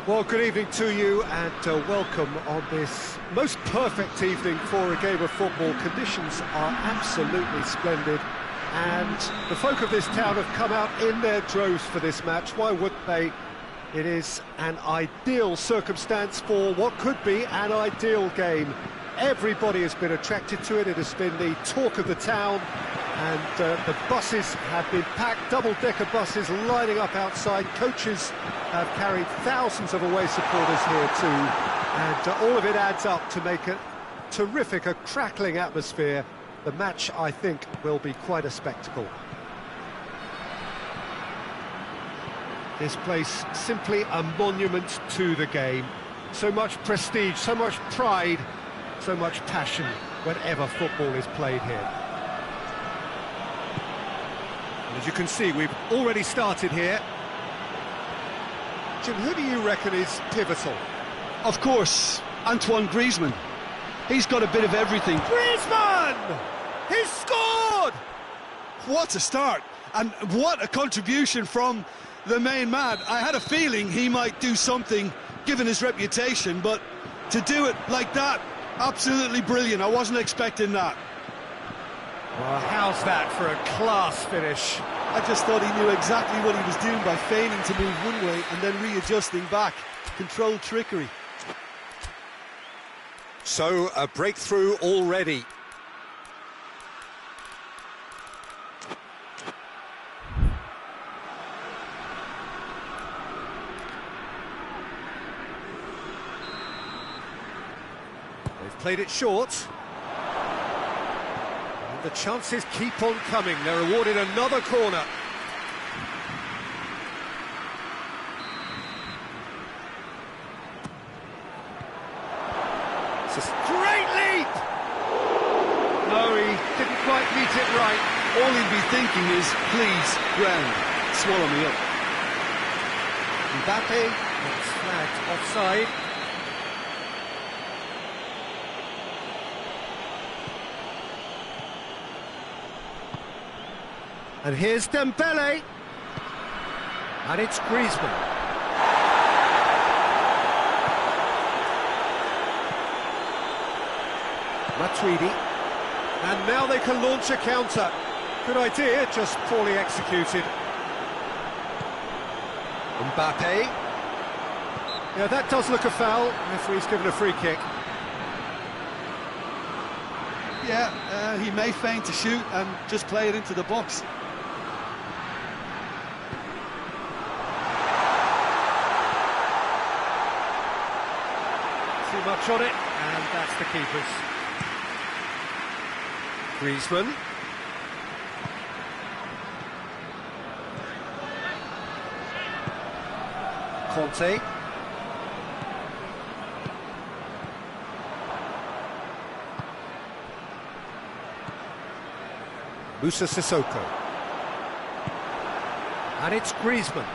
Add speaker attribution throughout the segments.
Speaker 1: Well, good evening to you and welcome on this most perfect evening for a game of football. Conditions are absolutely splendid and the folk of this town have come out in their droves for this match. Why wouldn't they? It is an ideal circumstance for what could be an ideal game. Everybody has been attracted to it. It has been the talk of the town, and the buses have been packed, double-decker buses lining up outside. Coaches have carried thousands of away supporters here too, and all of it adds up to make a terrific, a crackling atmosphere. The match, I think, will be quite a spectacle. This place simply a monument to the game. So much prestige, so much pride, so much passion whenever football is played here. And as you can see, we've already started here. Jim, who do you reckon is pivotal?
Speaker 2: Of course, Antoine Griezmann. He's got a bit of everything.
Speaker 1: Griezmann! He's scored!
Speaker 2: What a start, and what a contribution from the main man. I had a feeling he might do something, given his reputation, but to do it like that, absolutely brilliant. I wasn't expecting that.
Speaker 1: Well, how's that for a class finish?
Speaker 2: I just thought he knew exactly what he was doing by feigning to move one way and then readjusting back. Controlled trickery.
Speaker 1: So, a breakthrough already. They've played it short. And the chances keep on coming. They're awarded another corner. It's a great leap! No, he didn't quite meet it right.
Speaker 2: All he'd be thinking is, please, ground, swallow me up.
Speaker 1: Mbappe gets flagged offside. And here's Dembele. And it's Griezmann. Matuidi. And now they can launch a counter. Good idea, just poorly executed. Mbappe. Yeah, that does look a foul. Referee's given a free kick.
Speaker 2: Yeah, he may feign to shoot and just play it into the box.
Speaker 1: Too much on it, and that's the keeper's. Griezmann. Conte. Musa Sissoko. And it's Griezmann.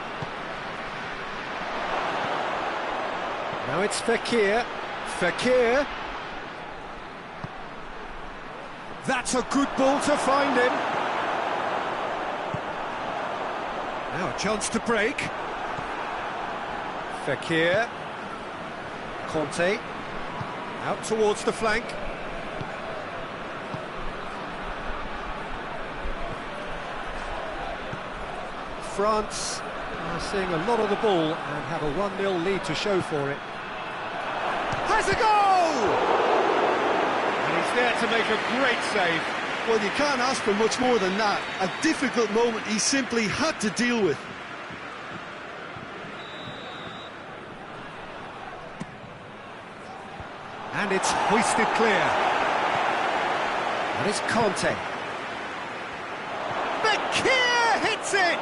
Speaker 1: Now it's Fekir. Fekir. That's a good ball to find him. Now a chance to break. Fekir. Conte. Out towards the flank. France are seeing a lot of the ball and have a 1-0 lead to show for it. Has a goal! And he's there to make a great save.
Speaker 2: Well, you can't ask for much more than that. A difficult moment he simply had to deal with.
Speaker 1: And it's hoisted clear. And it's Conte. Fekir hits it!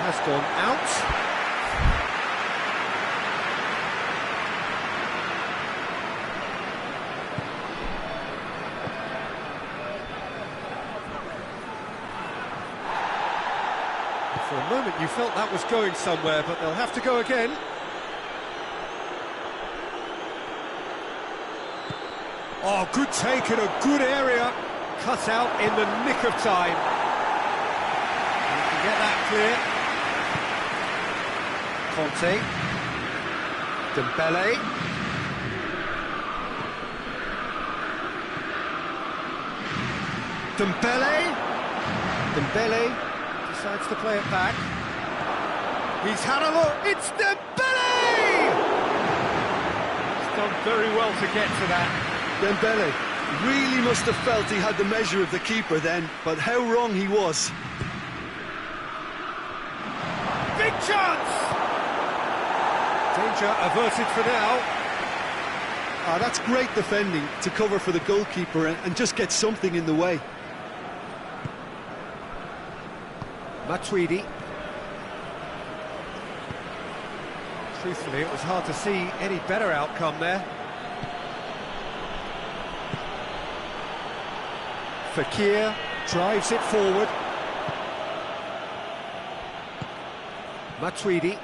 Speaker 1: Has gone out. For a moment you felt that was going somewhere, but they'll have to go again. Oh, good take in a good area. Cut out in the nick of time. You can get that clear. Conte. Dembele. Dembele decides to play it back. He's had a look. It's Dembele! He's done very well to get to that.
Speaker 2: Dembele really must have felt he had the measure of the keeper then, but how wrong he was.
Speaker 1: Big chance! Danger averted for now.
Speaker 2: Ah, that's great defending to cover for the goalkeeper and just get something in the way.
Speaker 1: Matuidi. Truthfully, it was hard to see any better outcome there. Fekir drives it forward. Matuidi.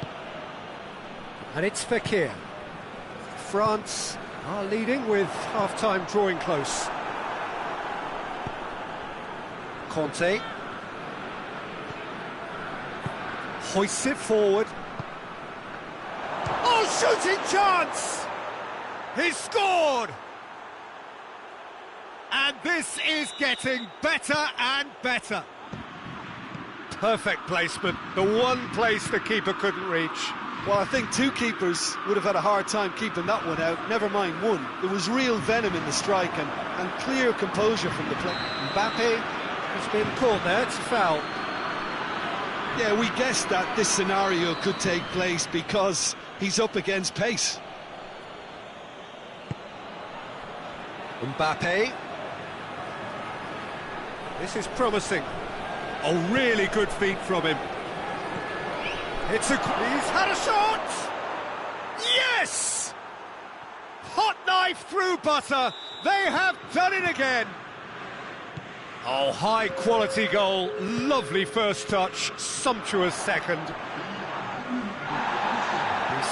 Speaker 1: And it's Fekir. France are leading with half-time drawing close. Conte. Hoists it forward. Oh, shooting chance! He's scored! And this is getting better and better. Perfect placement, the one place the keeper couldn't reach.
Speaker 2: Well, I think two keepers would have had a hard time keeping that one out, never mind one. There was real venom in the strike and clear composure from the play.
Speaker 1: Mbappe has been caught there, it's a foul.
Speaker 2: Yeah, we guessed that this scenario could take place because he's up against pace.
Speaker 1: Mbappe. This is promising. Oh, really good feet from him. He's had a shot! Yes! Hot knife through butter. They have done it again. Oh, high-quality goal. Lovely first touch. Sumptuous second. He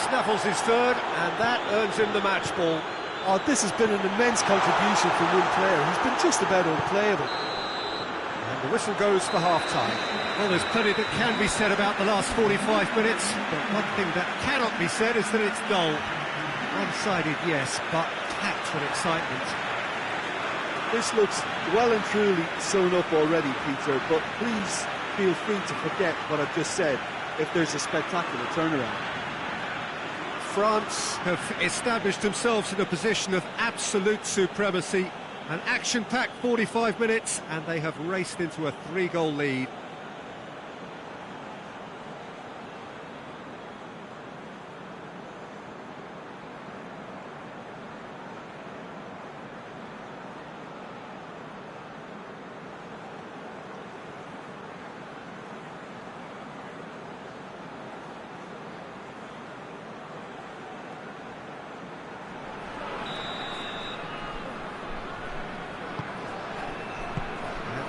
Speaker 1: snaffles his third, and that earns him the match ball.
Speaker 2: Oh, this has been an immense contribution from one player. He's been just about unplayable.
Speaker 1: And the whistle goes for half-time. Well, there's plenty that can be said about the last 45 minutes, but one thing that cannot be said is that it's dull. One-sided, yes, but packed with excitement.
Speaker 2: This looks well and truly sewn up already, Peter, but please feel free to forget what I've just said if there's a spectacular turnaround.
Speaker 1: France have established themselves in a position of absolute supremacy. An action-packed 45 minutes, and they have raced into a 3-goal lead.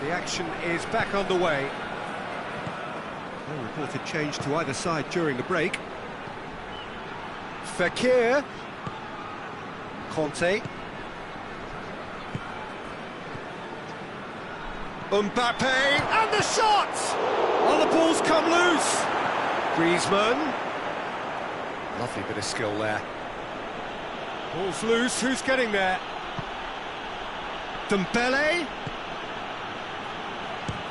Speaker 1: The action is back underway. No reported change to either side during the break. Fekir. Conte. Mbappe. And the shot! Oh, the ball's come loose. Griezmann. Lovely bit of skill there. Ball's loose. Who's getting there? Dembele.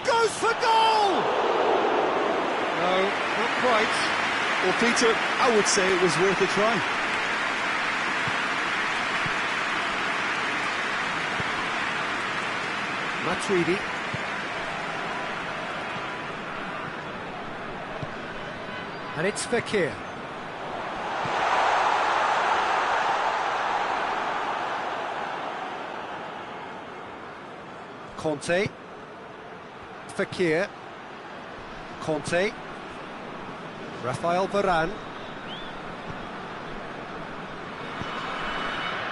Speaker 1: Goes for goal! No, not quite.
Speaker 2: Well, Peter, I would say it was worth a try.
Speaker 1: Matuidi. And it's Fekir. Conte. Fekir. Conte. Rafael Varane.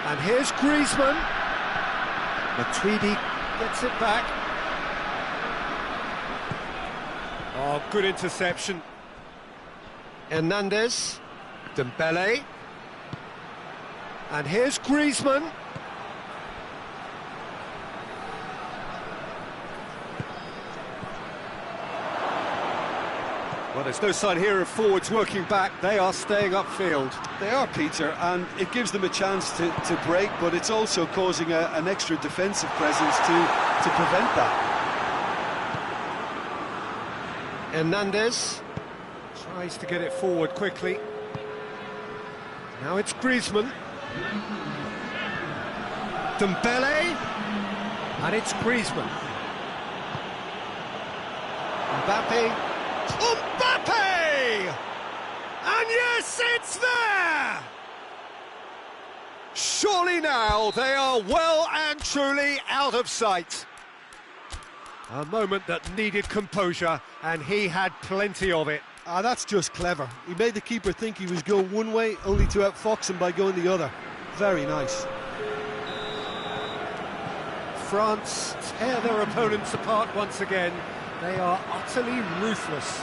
Speaker 1: And here's Griezmann. Matuidi gets it back. Oh, good interception. Hernandez, Dembele, and here's Griezmann. Well, there's no sign here of forwards working back. They are staying upfield.
Speaker 2: They are, Peter, and it gives them a chance to break, but it's also causing an extra defensive presence to prevent that.
Speaker 1: Hernandez tries to get it forward quickly. Now it's Griezmann. Dembele, and it's Griezmann. Mbappe. Mbappe! And yes, it's there! Surely now they are well and truly out of sight. A moment that needed composure, and he had plenty of it.
Speaker 2: That's just clever. He made the keeper think he was going one way, only to outfox him by going the other. Very nice.
Speaker 1: France tear their opponents apart once again. They are utterly ruthless.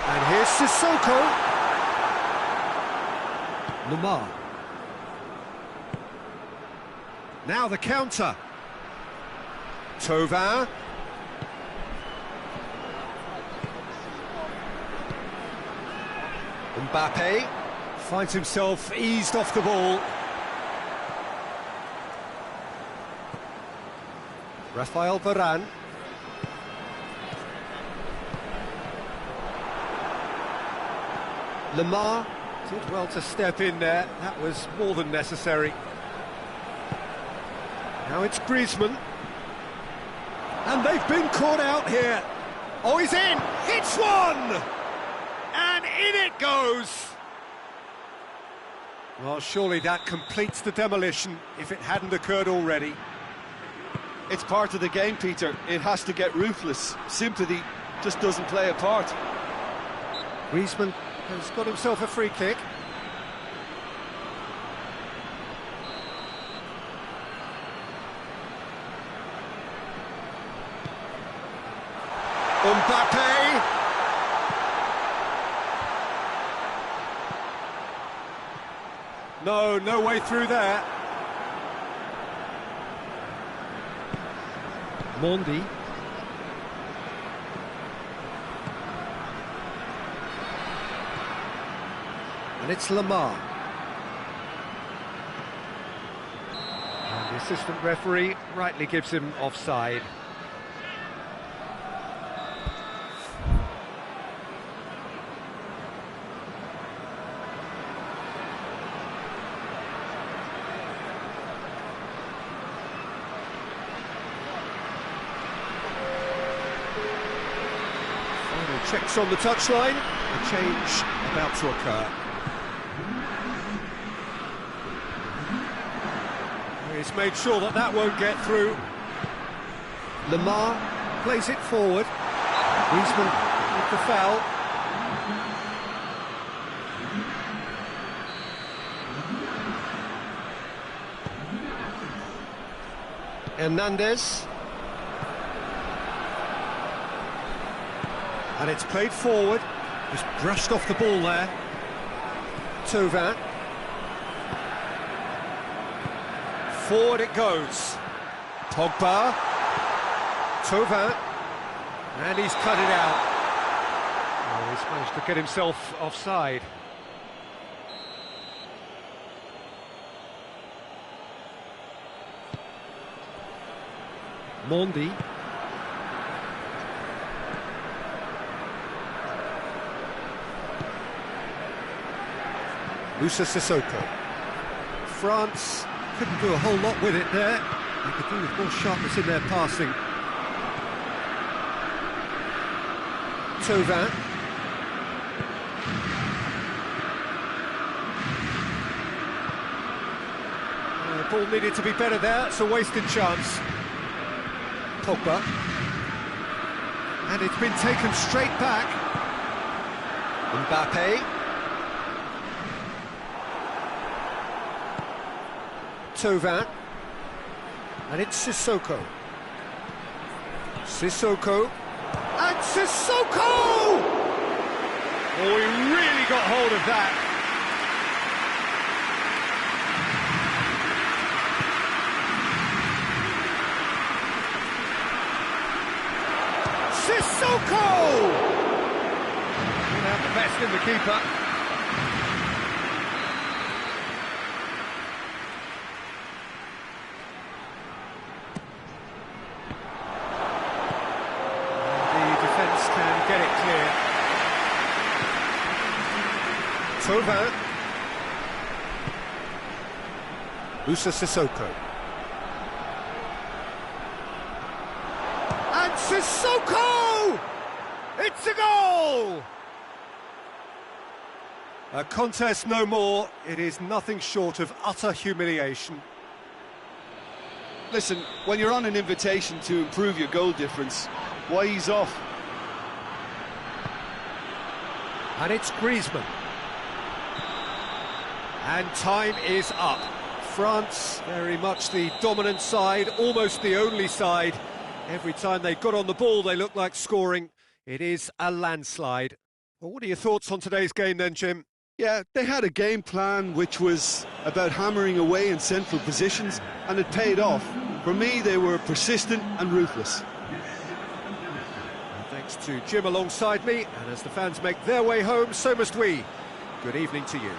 Speaker 1: And here's Sissoko. Lamar. Now the counter. Thauvin. Mbappe finds himself eased off the ball. Raphael Varane. Lamar did well to step in there. That was more than necessary. Now it's Griezmann. And they've been caught out here. Oh, he's in! It's one! And in it goes! Well, surely that completes the demolition if it hadn't occurred already.
Speaker 2: It's part of the game, Peter. It has to get ruthless. Sympathy just doesn't play a part.
Speaker 1: Griezmann has got himself a free kick. Mbappe! No way through there. Mondi. And it's Lamar. And the assistant referee rightly gives him offside. Final checks on the touchline. A change about to occur. He's made sure that that won't get through. Lamar plays it forward. Griezmann with the foul. Hernandez. And it's played forward. Just brushed off the ball there. Thauvin. Forward it goes. Pogba. Thauvin. And he's cut it out. Oh, he's managed to get himself offside. Mondi. Moussa Sissoko. France couldn't do a whole lot with it there. They could do with more sharpness in their passing. Thauvin. The ball needed to be better there. It's a wasted chance. Pogba. And it's been taken straight back. Mbappe. Thauvin. And it's Sissoko. Sissoko. And Sissoko! Oh, he really got hold of that. Sissoko! Didn't have the best in the keeper. Can get it clear. Tovin. Musa Sissoko. And Sissoko! It's a goal! A contest no more. It is nothing short of utter humiliation.
Speaker 2: Listen, when you're on an invitation to improve your goal difference, why ease off?
Speaker 1: And it's Griezmann. And time is up. France, very much the dominant side, almost the only side. Every time they got on the ball, they looked like scoring. It is a landslide. Well, what are your thoughts on today's game then, Jim?
Speaker 2: Yeah, they had a game plan which was about hammering away in central positions, and it paid off. For me, they were persistent and ruthless.
Speaker 1: Thanks to Jim alongside me, and as the fans make their way home, so must we. Good evening to you.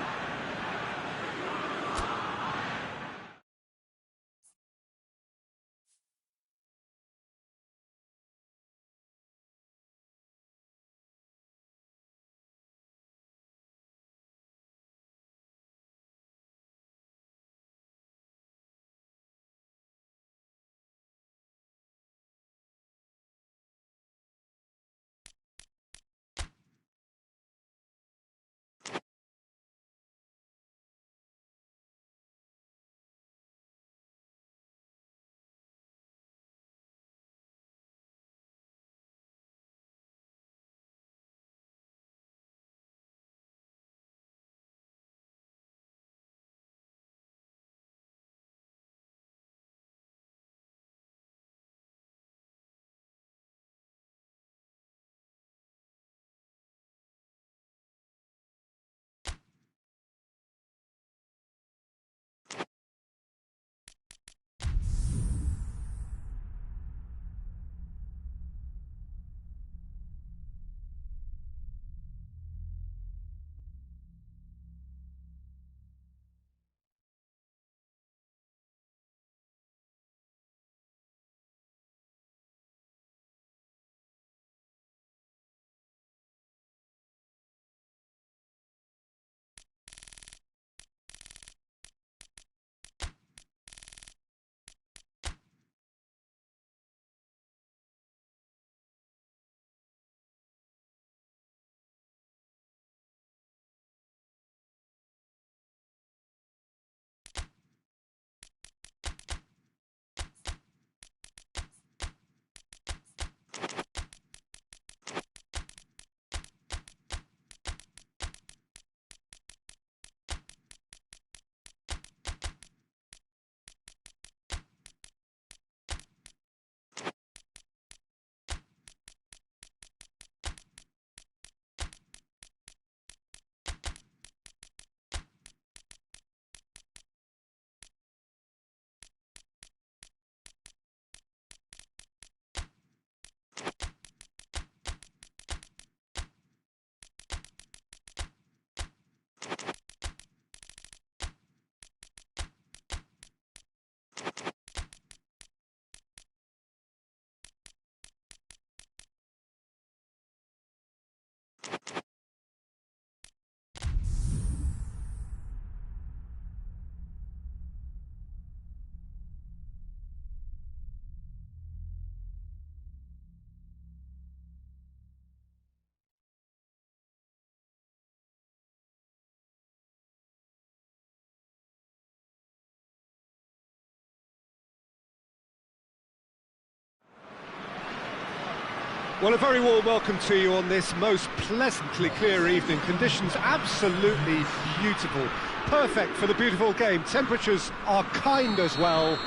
Speaker 1: Well, a very warm welcome to you on this most pleasantly clear evening. Conditions absolutely beautiful. Perfect for the beautiful game. Temperatures are kind as well.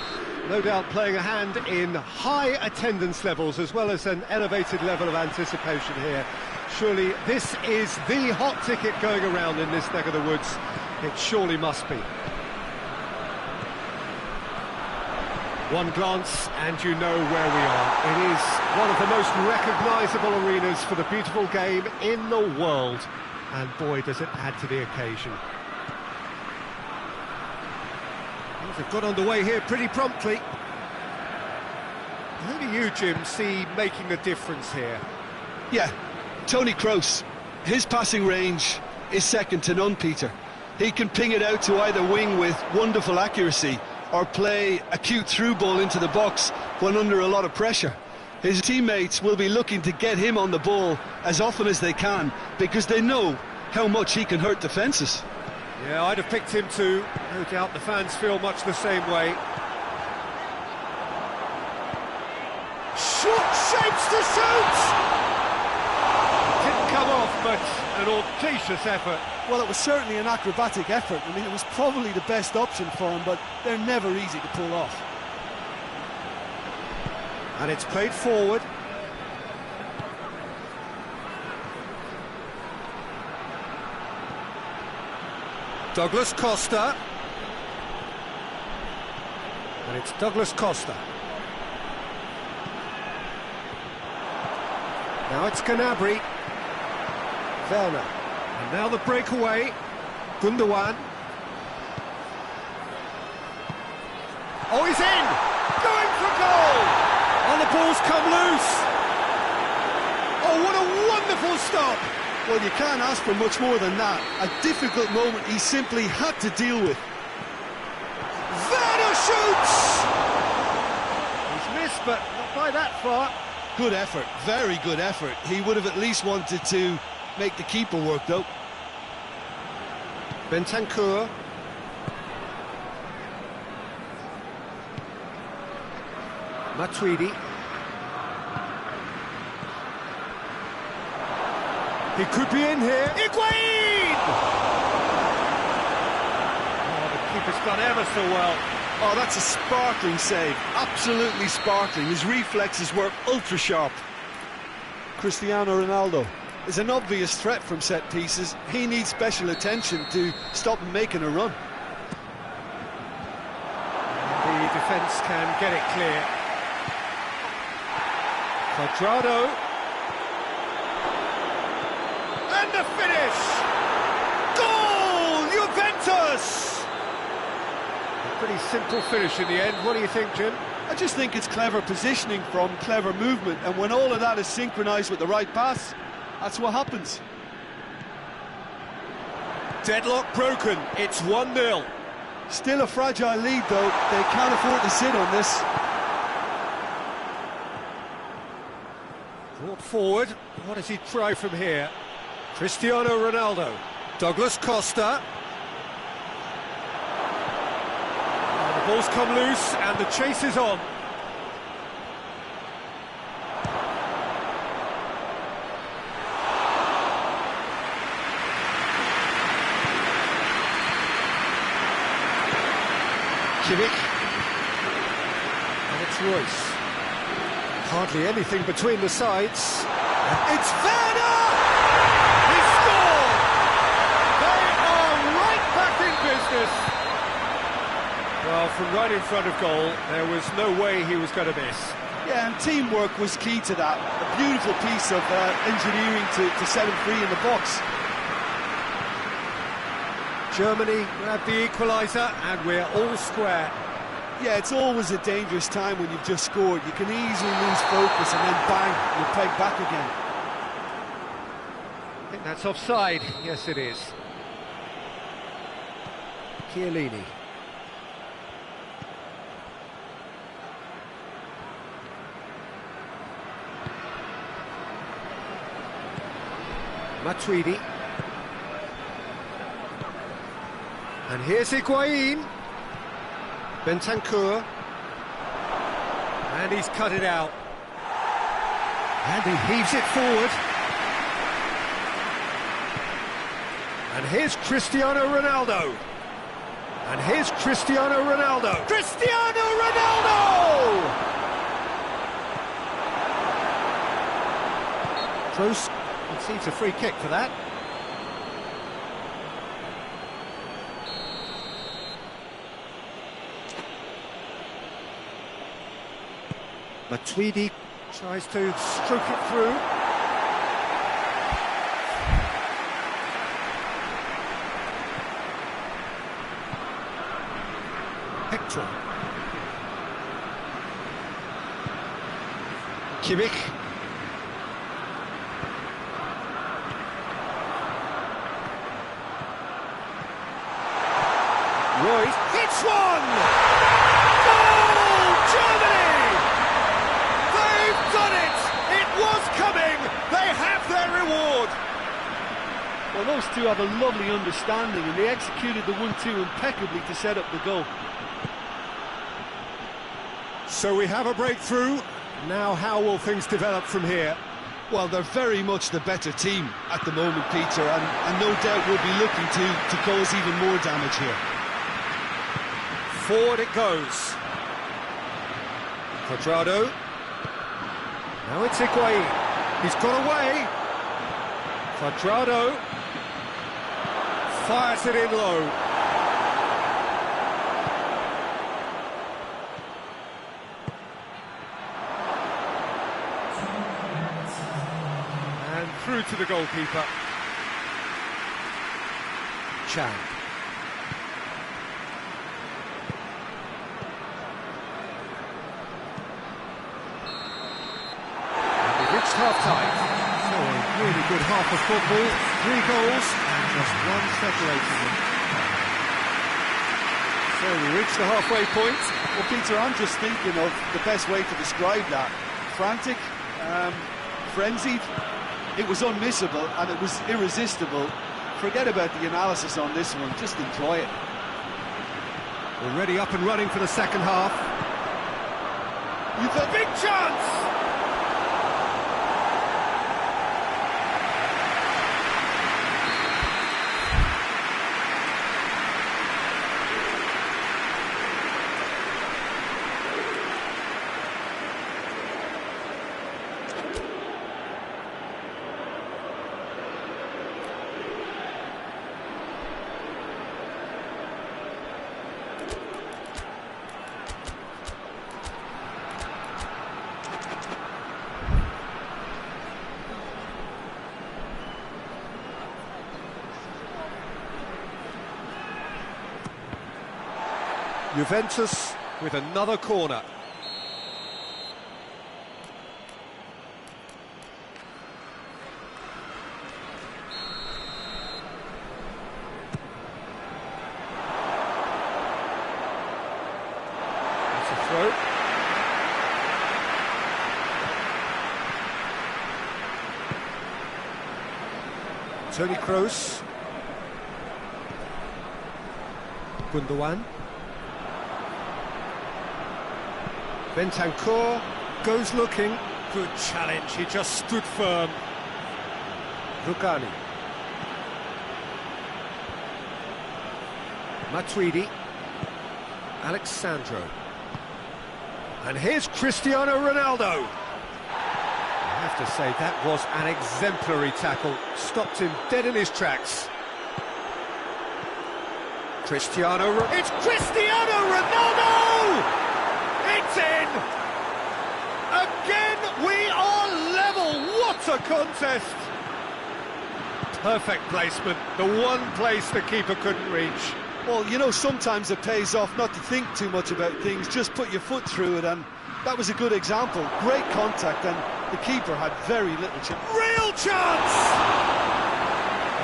Speaker 1: no doubt playing a hand in high attendance levels as well as an elevated level of anticipation here. Surely this is the hot ticket going around in this neck of the woods. It surely must be. One glance and you know where we are. It is one of the most recognisable arenas for the beautiful game in the world. And boy, does it add to the occasion. Things have got underway here pretty promptly. Who do you, Jim, see making a difference here?
Speaker 2: Yeah, Tony Kroos. His passing range is second to none, Peter. He can ping it out to either wing with wonderful accuracy or play a cute through ball into the box when under a lot of pressure. His teammates will be looking to get him on the ball as often as they can because they know how much he can hurt defences.
Speaker 1: Yeah, I'd have picked him too. No doubt the fans feel much the same way. Short shapes to shoot! Didn't come off, but an audacious effort.
Speaker 2: Well, it was certainly an acrobatic effort. I mean, it was probably the best option for him, but they're never easy to pull off.
Speaker 1: And it's played forward. Douglas Costa. And it's Douglas Costa. Now it's Gnabry. Werner. And now the breakaway. Gundogan. Oh, he's in! Going for goal! And the ball's come loose. Oh, what a wonderful stop!
Speaker 2: Well, you can't ask for much more than that. A difficult moment he simply had to deal with.
Speaker 1: Werner shoots! He's missed, but not by that far.
Speaker 2: Good effort, very good effort. He would have at least wanted to make the keeper work, though.
Speaker 1: Bentancur. Matuidi. He could be in here. Higuain! Oh, the keeper's done ever so well.
Speaker 2: Oh, that's a sparkling save. Absolutely sparkling. His reflexes were ultra sharp. Cristiano Ronaldo is an obvious threat from set pieces. He needs special attention to stop him making a run.
Speaker 1: The defence can get it clear. Quadrado. And the finish! Goal! Juventus! A pretty simple finish in the end. What do you think, Jim?
Speaker 2: I just think it's clever positioning from clever movement, and when all of that is synchronised with the right pass, that's what happens.
Speaker 1: Deadlock broken. It's 1-0.
Speaker 2: Still a fragile lead, though. They can't afford to sit on this.
Speaker 1: Brought forward. What does he try from here? Cristiano Ronaldo. Douglas Costa. And the ball's come loose and the chase is on. Kimmich. And it's Royce. Hardly anything between the sides. It's Werner! He scored! They are right back in business. Well, from right in front of goal, there was no way he was going to miss.
Speaker 2: Yeah, and teamwork was key to that. A beautiful piece of engineering to set him free in the box.
Speaker 1: Germany grabbed the equaliser, and we're all square.
Speaker 2: Yeah, it's always a dangerous time when you've just scored. You can easily lose focus and then bang, you're pegged back again.
Speaker 1: I think that's offside. Yes, it is. Chiellini. Matuidi. And here's Higuain. Bentancur. And he's cut it out. And he heaves it forward. And here's Cristiano Ronaldo. And here's Cristiano Ronaldo. Cristiano Ronaldo! Kroos concedes a free kick for that. Matuidi tries to stroke it through. Hector. Kimmich. Royce hits one! Goal! Germany! They've done it! It was coming! They have their reward!
Speaker 2: Well, those two have a lovely understanding, and they executed the 1-2 impeccably to set up the goal.
Speaker 1: So we have a breakthrough. Now how will things develop from here?
Speaker 2: Well, they're very much the better team at the moment, Peter, and no doubt will be looking to cause even more damage here.
Speaker 1: Forward it goes. Cuadrado. Now it's Higuain. He's got away. Cuadrado fires it in low. And through to the goalkeeper. Chan. Half-time. So a really good half of football, 3 goals and just one separating them. So we reach the halfway point.
Speaker 2: Well, Peter, I'm just thinking of the best way to describe that. Frantic, frenzied. It was unmissable and it was irresistible. Forget about the analysis on this one, just enjoy it.
Speaker 1: Already up and running for the second half. You've a big chance! Juventus with another corner. That's a throw. Toni Kroos. Gundogan. Bentancur goes looking. Good challenge, he just stood firm. Rugani. Matuidi. Alexandro. And here's Cristiano Ronaldo. I have to say, that was an exemplary tackle. Stopped him dead in his tracks. It's Cristiano Ronaldo! It's in! Again, we are level! What a contest! Perfect placement, the one place the keeper couldn't reach.
Speaker 2: Well, you know, sometimes it pays off not to think too much about things, just put your foot through it, and that was a good example. Great contact, and the keeper had very little chance.
Speaker 1: Real chance!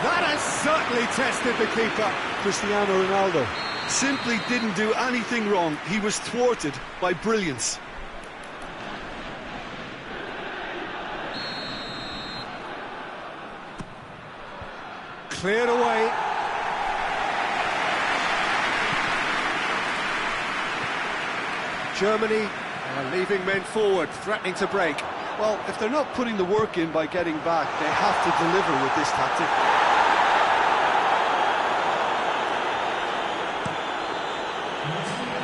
Speaker 1: That has certainly tested the keeper.
Speaker 2: Cristiano Ronaldo simply didn't do anything wrong. He was thwarted by brilliance.
Speaker 1: Cleared away. Germany are leaving men forward, threatening to break.
Speaker 2: Well, if they're not putting the work in by getting back, they have to deliver with this tactic.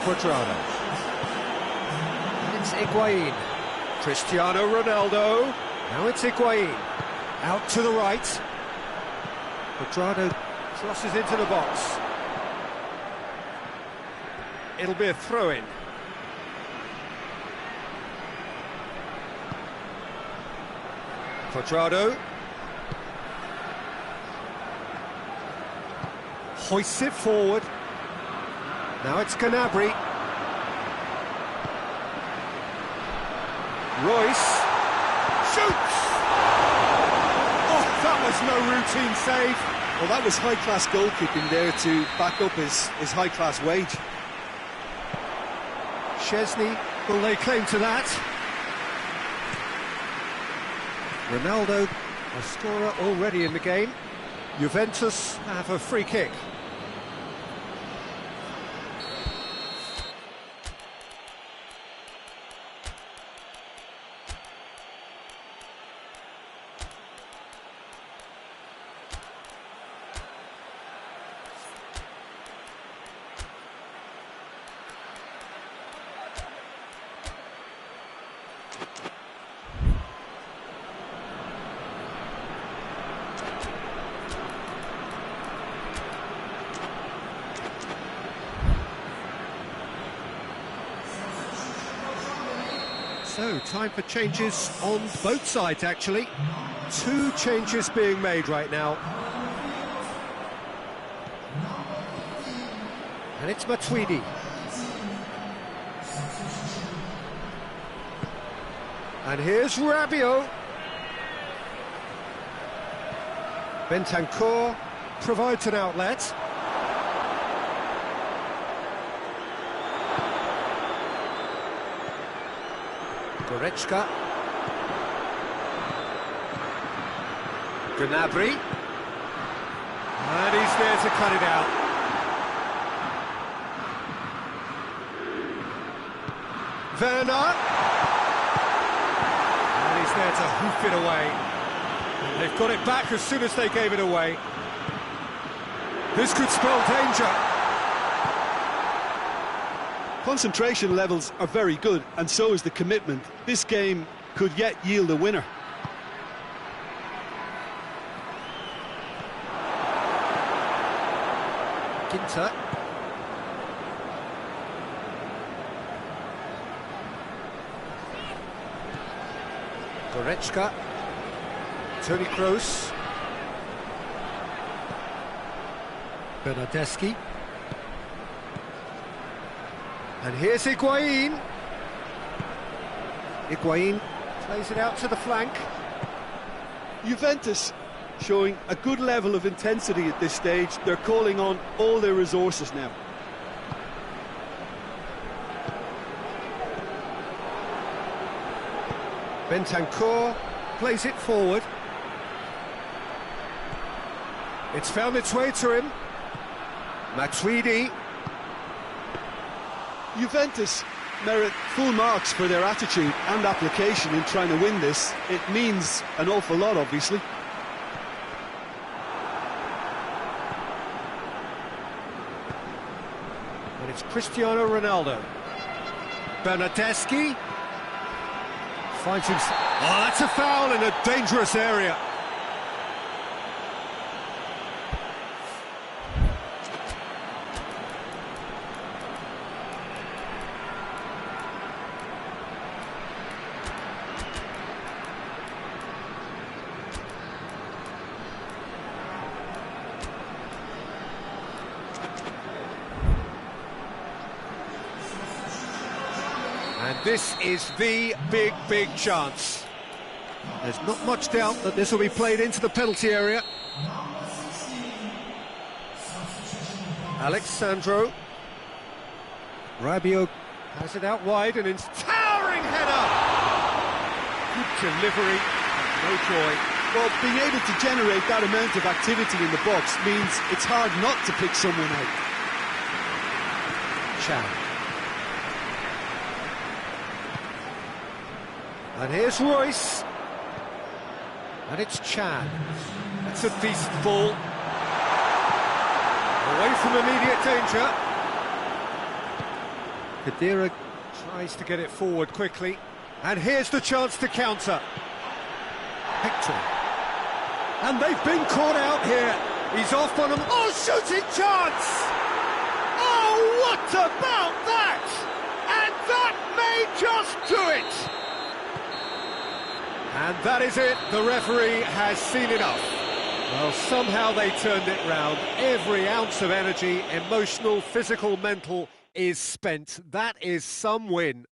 Speaker 1: Quadrado. And it's Higuain. Cristiano Ronaldo. Now it's Higuain. Out to the right. Quadrado crosses into the box. It'll be a throw-in. Quadrado. Hoists it forward. Now it's Gnabry. Royce. Shoots! Oh, that was no routine save.
Speaker 2: Well, that was high-class goalkeeping there to back up his high-class wage.
Speaker 1: Chesney will lay claim to that. Ronaldo, a scorer already in the game. Juventus have a free kick. So, time for changes on both sides, actually. 2 changes being made right now. And it's Matuidi. And here's Rabiot. Bentancur provides an outlet. Goretzka. Gnabry. And he's there to cut it out. Werner. And he's there to hoof it away. They've got it back as soon as they gave it away. This could spell danger.
Speaker 2: Concentration levels are very good, and so is the commitment. This game could yet yield a winner.
Speaker 1: Ginter. Goretzka. Toni Kroos. Bernardeschi. And here's Higuain. Higuain plays it out to the flank.
Speaker 2: Juventus showing a good level of intensity at this stage. They're calling on all their resources now.
Speaker 1: Bentancur plays it forward. It's found its way to him. Matuidi.
Speaker 2: Juventus merit full marks for their attitude and application in trying to win this. It means an awful lot, obviously.
Speaker 1: And it's Cristiano Ronaldo. Bernardeschi finds himself. Oh, that's a foul in a dangerous area. And this is the big chance. There's not much doubt that this will be played into the penalty area. Alexandro. Rabiot has it out wide and it's towering header! Good delivery, no joy.
Speaker 2: Well, being able to generate that amount of activity in the box means it's hard not to pick someone out.
Speaker 1: Chan. And here's Royce. And it's Chan. That's a decent ball. Away from immediate danger. Kadira tries to get it forward quickly. And here's the chance to counter. Hector. And they've been caught out here. He's off on them. Oh, shooting chance! Oh, what about that? And that may just do it! And that is it. The referee has seen enough. Well, somehow they turned it round. Every ounce of energy, emotional, physical, mental, is spent. That is some win.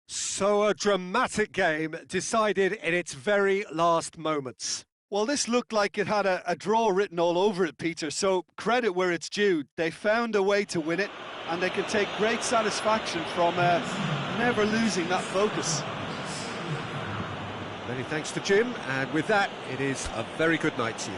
Speaker 1: So a dramatic game decided in its very last moments.
Speaker 2: Well, this looked like it had a draw written all over it, Peter, so credit where it's due. They found a way to win it, and they can take great satisfaction from never losing that focus.
Speaker 1: Many thanks to Jim, and with that, it is a very good night to you.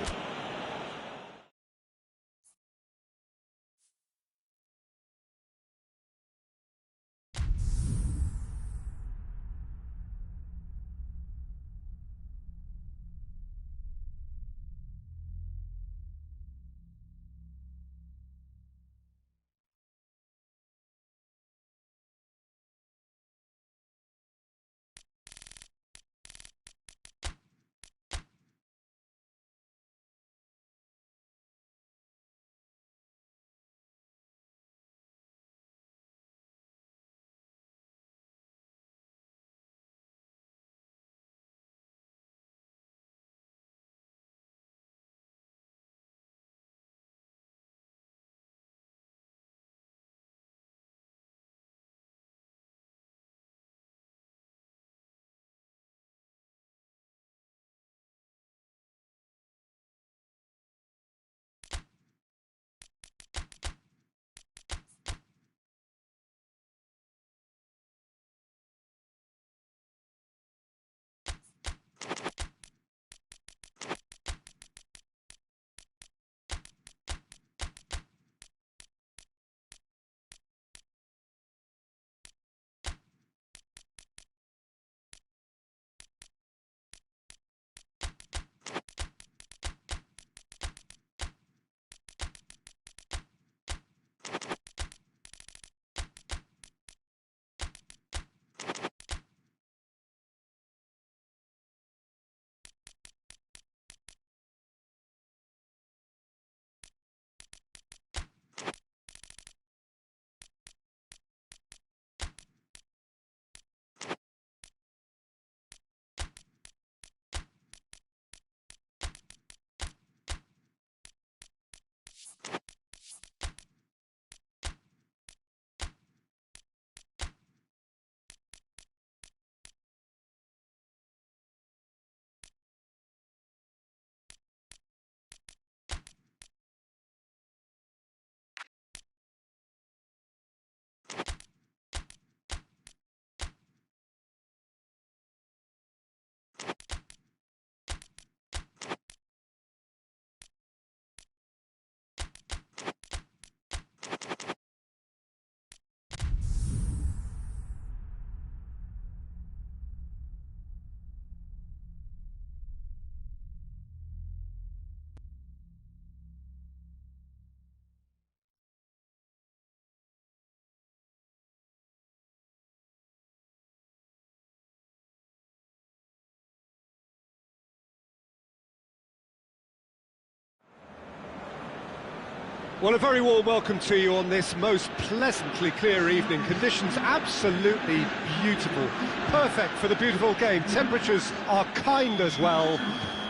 Speaker 1: Well, a very warm welcome to you on this most pleasantly clear evening. Conditions absolutely beautiful. Perfect for the beautiful game. Temperatures are kind as well.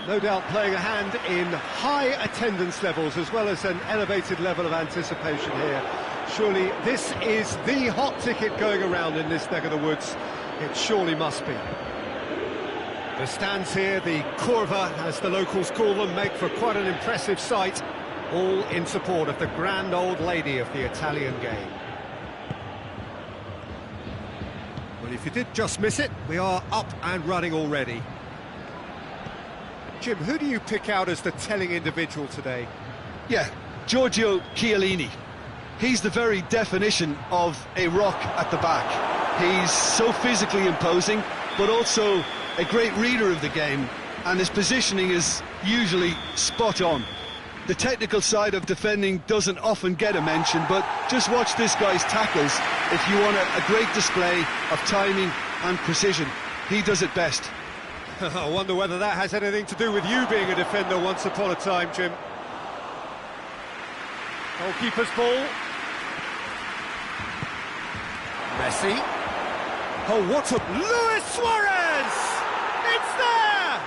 Speaker 1: No doubt playing a hand in high attendance levels as well as an elevated level of anticipation here. Surely this is the hot ticket going around in this neck of the woods. It surely must be. The stands here, the curva, as the locals call them, make for quite an impressive sight. All in support of the grand old lady of the Italian game. Well, if you did just miss it, we are up and running already. Jim, who do you pick out as the telling individual today?
Speaker 2: Yeah, Giorgio Chiellini. He's the very definition of a rock at the back. He's so physically imposing, but also a great reader of the game, and his positioning is usually spot on. The technical side of defending doesn't often get a mention, but just watch this guy's tackles if you want a great display of timing and precision. He does it best.
Speaker 1: I wonder whether that has anything to do with you being a defender once upon a time, Jim. Goalkeeper's ball. Messi. Oh, what a... Luis Suarez! It's there!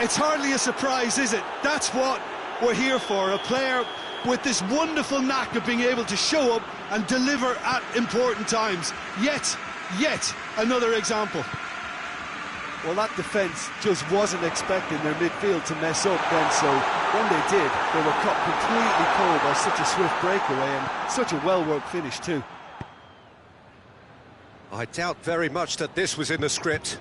Speaker 2: It's hardly a surprise, is it? That's what we're here for, a player with this wonderful knack of being able to show up and deliver at important times. Yet another example.
Speaker 3: Well, that defence just wasn't expecting their midfield to mess up then, so when they did, they were caught completely cold by such a swift breakaway and such a well-worked finish too.
Speaker 1: I doubt very much that this was in the script.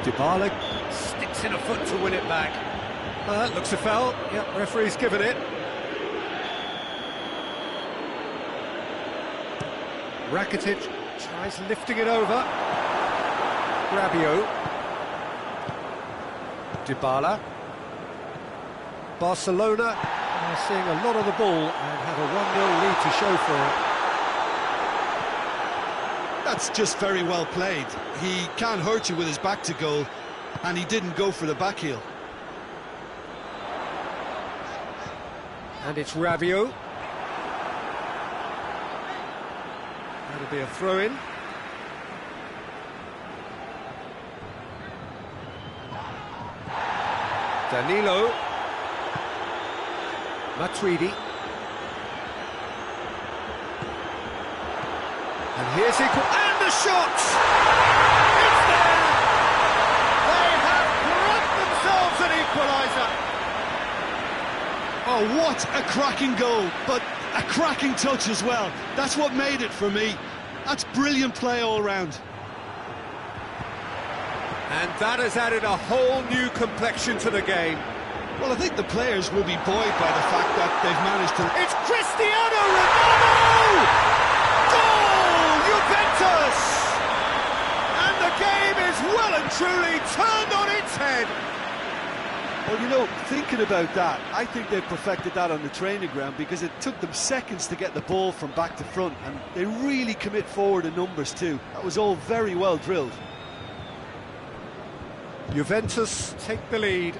Speaker 1: Dybala sticks in a foot to win it back. That looks a foul. Yep, referee's given it. Rakitic tries lifting it over. Rabiot. Dybala. Barcelona are seeing a lot of the ball and have a 1-0 lead to show for it.
Speaker 2: That's just very well played. He can't hurt you with his back to goal, and he didn't go for the back heel.
Speaker 1: And it's Rabiot. That'll be a throw-in. Danilo. Matuidi. And here's equal, and the shot! It's there! They have grabbed themselves an equaliser!
Speaker 2: Oh, what a cracking goal, but a cracking touch as well. That's what made it for me. That's brilliant play all round.
Speaker 1: And that has added a whole new complexion to the game.
Speaker 2: Well, I think the players will be buoyed by the fact that they've managed to...
Speaker 1: It's Cristiano Ronaldo! Goal! Juventus! And the game is well and truly turned on its head.
Speaker 3: Well, you know, thinking about that, I think they perfected that on the training ground because it took them seconds to get the ball from back to front, and they really commit forward in numbers too. That was all very well drilled.
Speaker 1: Juventus take the lead.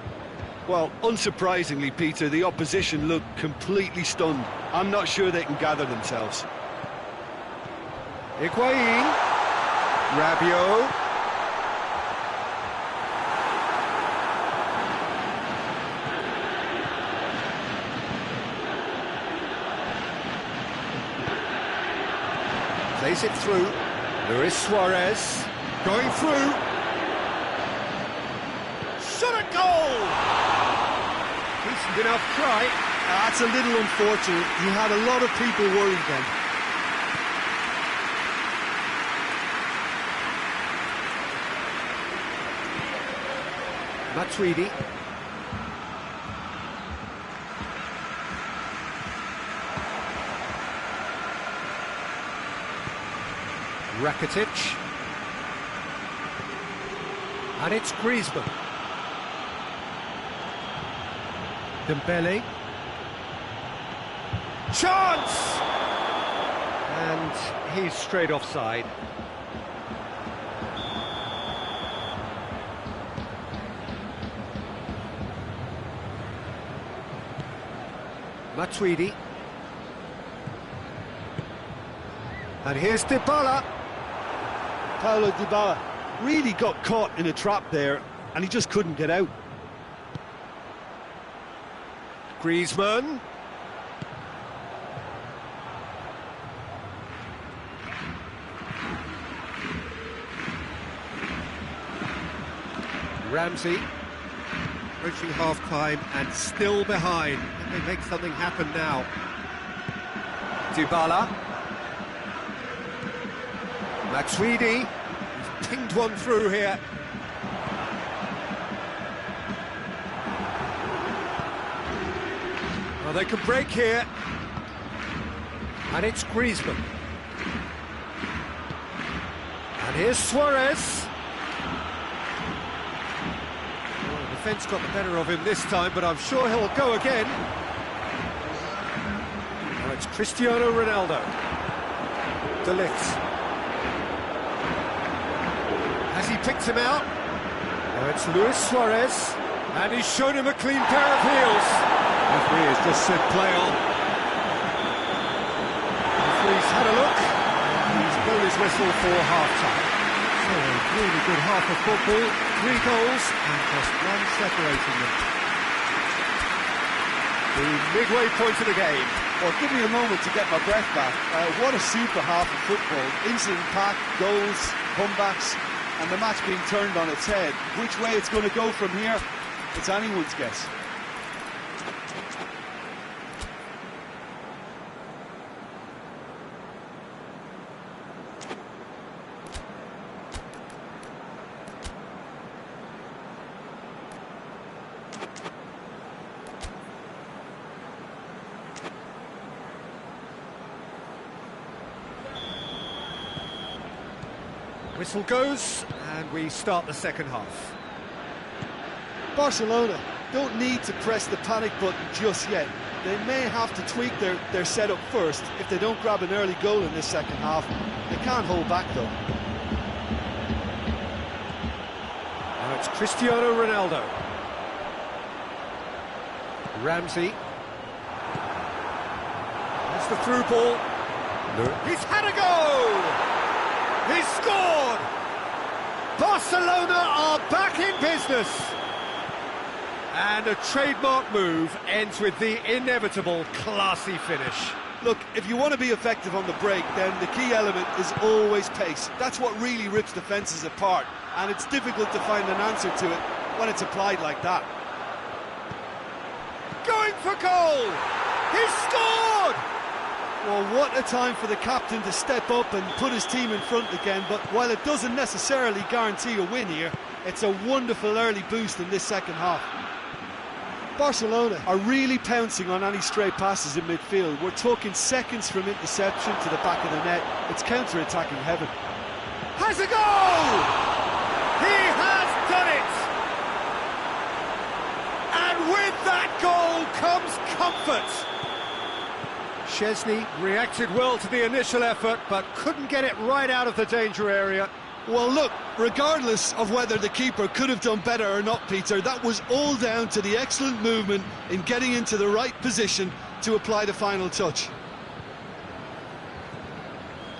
Speaker 2: Well, unsurprisingly, Peter, the opposition looked completely stunned. I'm not sure they can gather themselves.
Speaker 1: Higuain. Rabiot. Plays it through. Luis Suarez going through. Shot at goal! Decent enough try.
Speaker 2: That's a little unfortunate. He had a lot of people worried then.
Speaker 1: Matuidi. Rakitic. And it's Griezmann. Dembele. Chance! And he's straight offside. Matuidi. And here's Dybala.
Speaker 3: Paulo Dybala
Speaker 2: Really got caught in a trap there, and he just couldn't get out.
Speaker 1: Griezmann. Ramsey. Approaching half-time and still behind. Can they make something happen now? Dybala. Matuidi. He's pinged one through here. Well, they can break here. And it's Griezmann. And here's Suarez. defence got the better of him this time, but I'm sure he'll go again. Now it's Cristiano Ronaldo. De Ligt. Has he picked him out? Now it's Luis Suarez, and he's shown him a clean pair of heels. Referee has just said play on. Referee's had a look, and he's blown his whistle for half-time. So a really good half of football, 3 goals, and just 1 separating them. The midway point of the game.
Speaker 3: Well, give me a moment to get my breath back. What a super half of football. Incident-packed, goals, comebacks, and the match being turned on its head. Which way it's going to go from here, it's anyone's guess.
Speaker 1: Whistle goes, and we start the second half.
Speaker 3: Barcelona don't need to press the panic button just yet. They may have to tweak their setup first if they don't grab an early goal in this second half. They can't hold back though.
Speaker 1: Now it's Cristiano Ronaldo. Ramsey. That's the through ball. He's had a go! He's scored! Barcelona are back in business! And a trademark move ends with the inevitable classy finish.
Speaker 3: Look, if you want to be effective on the break, then the key element is always pace. That's what really rips defences apart, and it's difficult to find an answer to it when it's applied like that.
Speaker 1: Going for goal! He's scored!
Speaker 3: Well, what a time for the captain to step up and put his team in front again, but while it doesn't necessarily guarantee a win here, it's a wonderful early boost in this second half. Barcelona are really pouncing on any stray passes in midfield. We're talking seconds from interception to the back of the net. It's counter-attacking heaven.
Speaker 1: Has a goal! He has done it! And with that goal comes comfort. Szczesny reacted well to the initial effort, but couldn't get it right out of the danger area.
Speaker 3: Well, look, regardless of whether the keeper could have done better or not, Peter, that was all down to the excellent movement in getting into the right position to apply the final touch.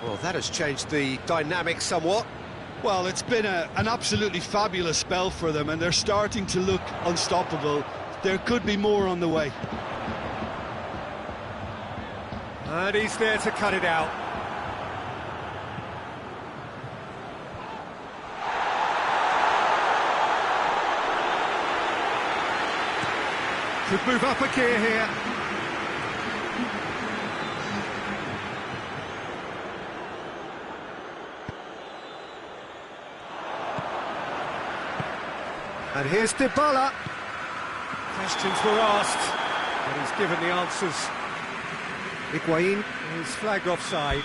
Speaker 1: Well, that has changed the dynamic somewhat.
Speaker 3: Well, it's been an absolutely fabulous spell for them, and they're starting to look unstoppable. There could be more on the way.
Speaker 1: And he's there to cut it out. Could move up a gear here. And here's Dybala. Questions were asked, but he's given the answers. Higuain is flagged offside.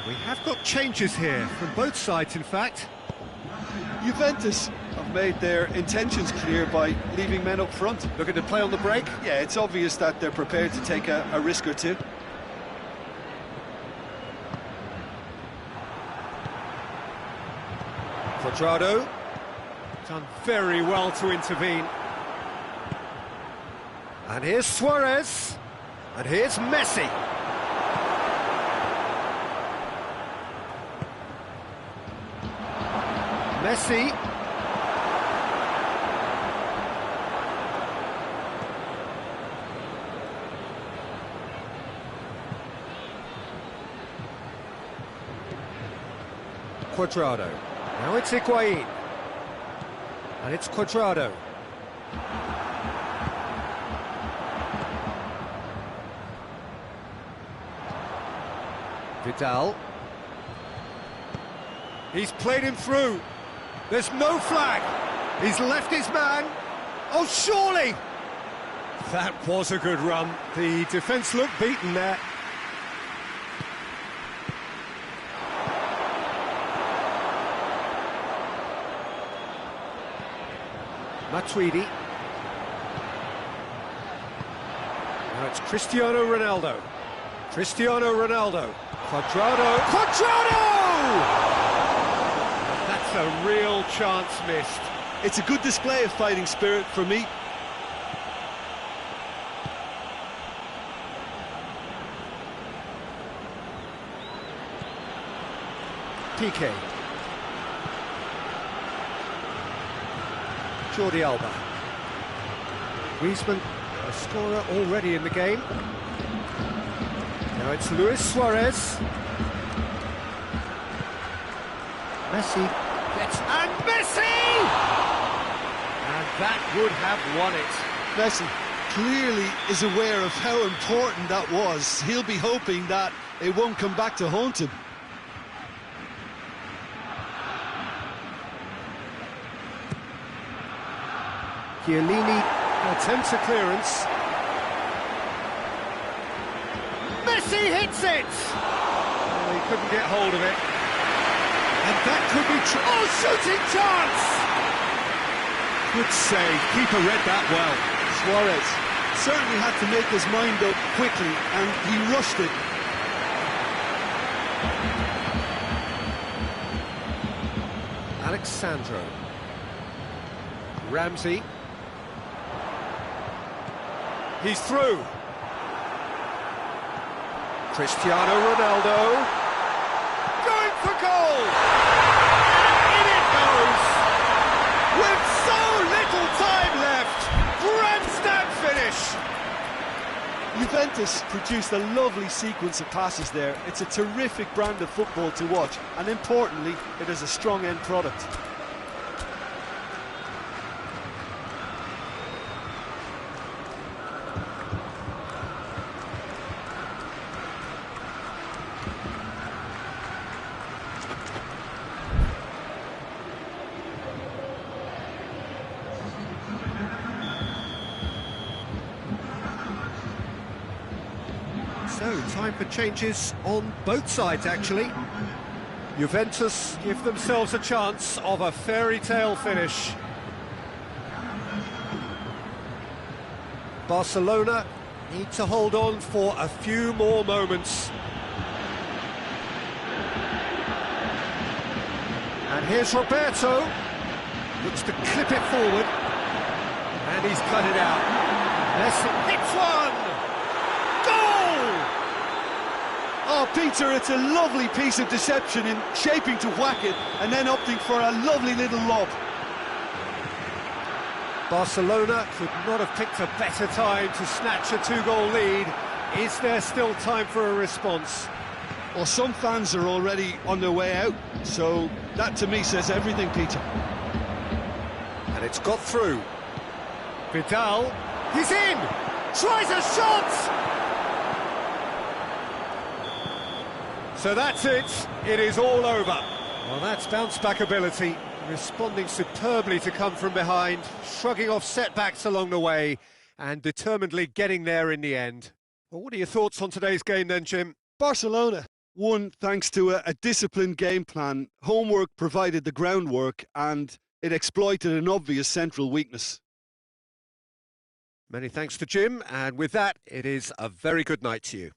Speaker 1: We have got changes here from both sides, in fact.
Speaker 3: Juventus have made their intentions clear by leaving men up front.
Speaker 1: Looking to play on the break?
Speaker 3: Yeah, it's obvious that they're prepared to take a risk or two.
Speaker 1: Cuadrado, done very well to intervene. And here's Suarez, and here's Messi. Messi. Cuadrado. Now it's Higuain. And it's Cuadrado. Vidal. He's played him through. There's no flag. He's left his man. Oh, surely! That was a good run. The defence looked beaten there. Matuidi. Now it's Cristiano Ronaldo. Cristiano Ronaldo. Quadrado. Quadrado! That's a real chance missed.
Speaker 3: It's a good display of fighting spirit for me.
Speaker 1: Piqué. Jordi Alba. Griezmann, a scorer already in the game. Now it's Luis Suarez. Messi gets... And Messi! And that would have won it.
Speaker 3: Messi clearly is aware of how important that was. He'll be hoping that it won't come back to haunt him.
Speaker 1: Chiellini attempts a clearance. Messi hits it! Oh, he couldn't get hold of it. And that could be... Oh, shooting chance!
Speaker 3: Good save. Keeper read that well. Suarez certainly had to make his mind up quickly, and he rushed it.
Speaker 1: Alexandro. Ramsey. He's through. Cristiano Ronaldo. Going for goal! And in it goes! With so little time left! Grandstand finish!
Speaker 3: Juventus produced a lovely sequence of passes there. It's a terrific brand of football to watch, and importantly, it is a strong end product.
Speaker 1: So, time for changes on both sides, actually. Juventus give themselves a chance of a fairy tale finish. Barcelona need to hold on for a few more moments. And here's Roberto. Looks to clip it forward. And he's cut it out. Messi hits one!
Speaker 3: Oh, Peter, it's a lovely piece of deception in shaping to whack it and then opting for a lovely little lob.
Speaker 1: Barcelona could not have picked a better time to snatch a two-goal lead. Is there still time for a response?
Speaker 3: Well, some fans are already on their way out, so that to me says everything, Peter.
Speaker 1: And it's got through. Vidal, he's in! Tries a shot! So that's it, it is all over. Well, that's bounce-back ability, responding superbly to come from behind, shrugging off setbacks along the way, and determinedly getting there in the end. Well, what are your thoughts on today's game then, Jim?
Speaker 3: Barcelona won thanks to a disciplined game plan. Homework provided the groundwork, and it exploited an obvious central weakness.
Speaker 1: Many thanks to Jim, and with that, it is a very good night to you.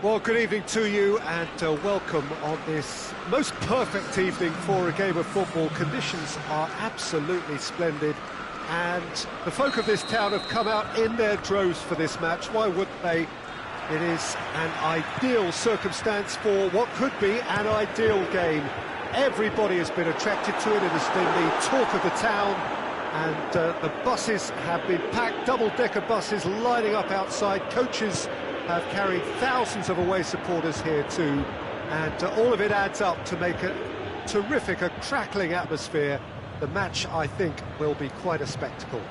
Speaker 1: Well, good evening to you and welcome on this most perfect evening for a game of football. Conditions are absolutely splendid and the folk of this town have come out in their droves for this match. Why wouldn't they? It is an ideal circumstance for what could be an ideal game. Everybody has been attracted to it. It has been the talk of the town and the buses have been packed, double-decker buses lining up outside. Coaches have carried thousands of away supporters here too, and all of it adds up to make a terrific, a crackling atmosphere. The match, I think, will be quite a spectacle.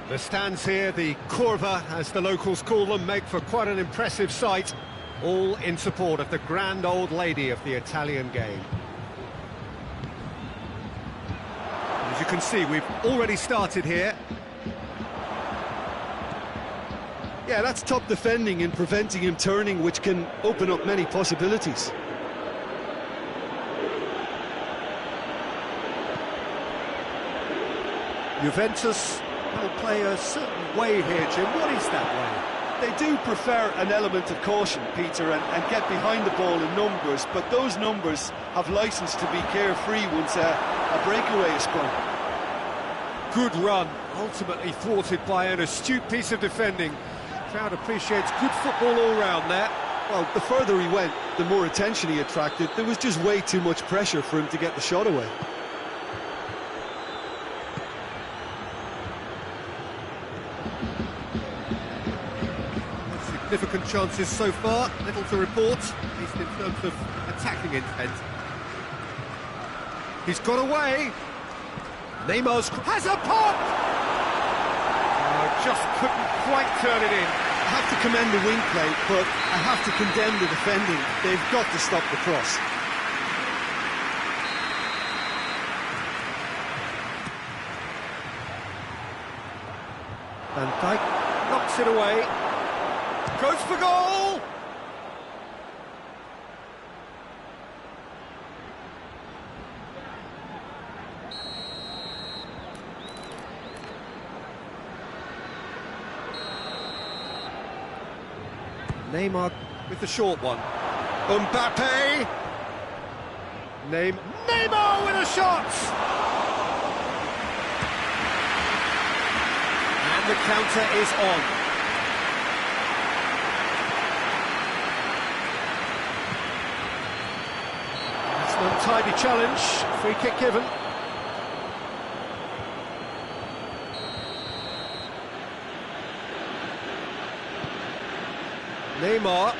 Speaker 1: The stands here, the curva, as the locals call them, make for quite an impressive sight, all in support of the grand old lady of the Italian game. As you can see, we've already started here.
Speaker 2: Yeah, that's top defending and preventing him turning, which can open up many possibilities.
Speaker 1: Juventus will play a certain way here, Jim. What is that way?
Speaker 2: They do prefer an element of caution, Peter, and get behind the ball in numbers, but those numbers have licence to be carefree once a breakaway is sprung.
Speaker 1: Good run, ultimately thwarted by an astute piece of defending. Crowd appreciates good football all round there.
Speaker 2: Well, the further he went, the more attention he attracted. There was just way too much pressure for him to get the shot away.
Speaker 1: Significant chances so far, little to report, at least in terms of attacking intent. He's got away. Neymar's has a pop! Just couldn't quite turn it in.
Speaker 2: I have to commend the wing play, but I have to condemn the defending. They've got to stop the cross.
Speaker 1: Van Dijk knocks it away. Goes for goal! Neymar with the short one. Mbappe! Neymar with a shot! And the counter is on. It's no untidy challenge. Free kick given. Neymar.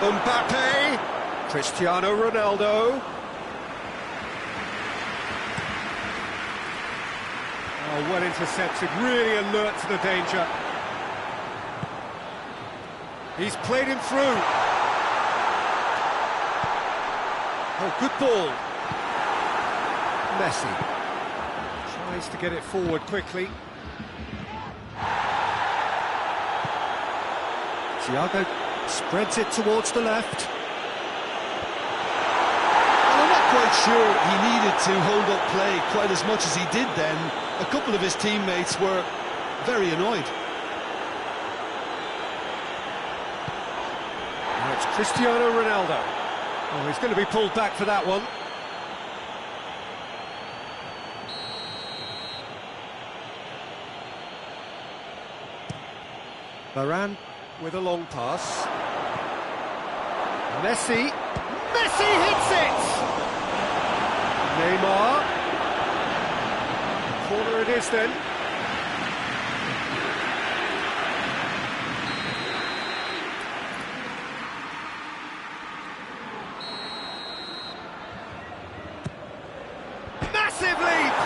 Speaker 1: Mbappe. Cristiano Ronaldo. Oh, well intercepted, really alert to the danger. He's played him through. Oh, good ball. Messi tries to get it forward quickly. Thiago spreads it towards the left.
Speaker 2: Well, I'm not quite sure he needed to hold up play quite as much as he did then. A couple of his teammates were very annoyed.
Speaker 1: Now it's Cristiano Ronaldo. Oh, he's going to be pulled back for that one. Varane with a long pass. Messi. Messi hits it! Neymar. Corner it is then. Massive leap!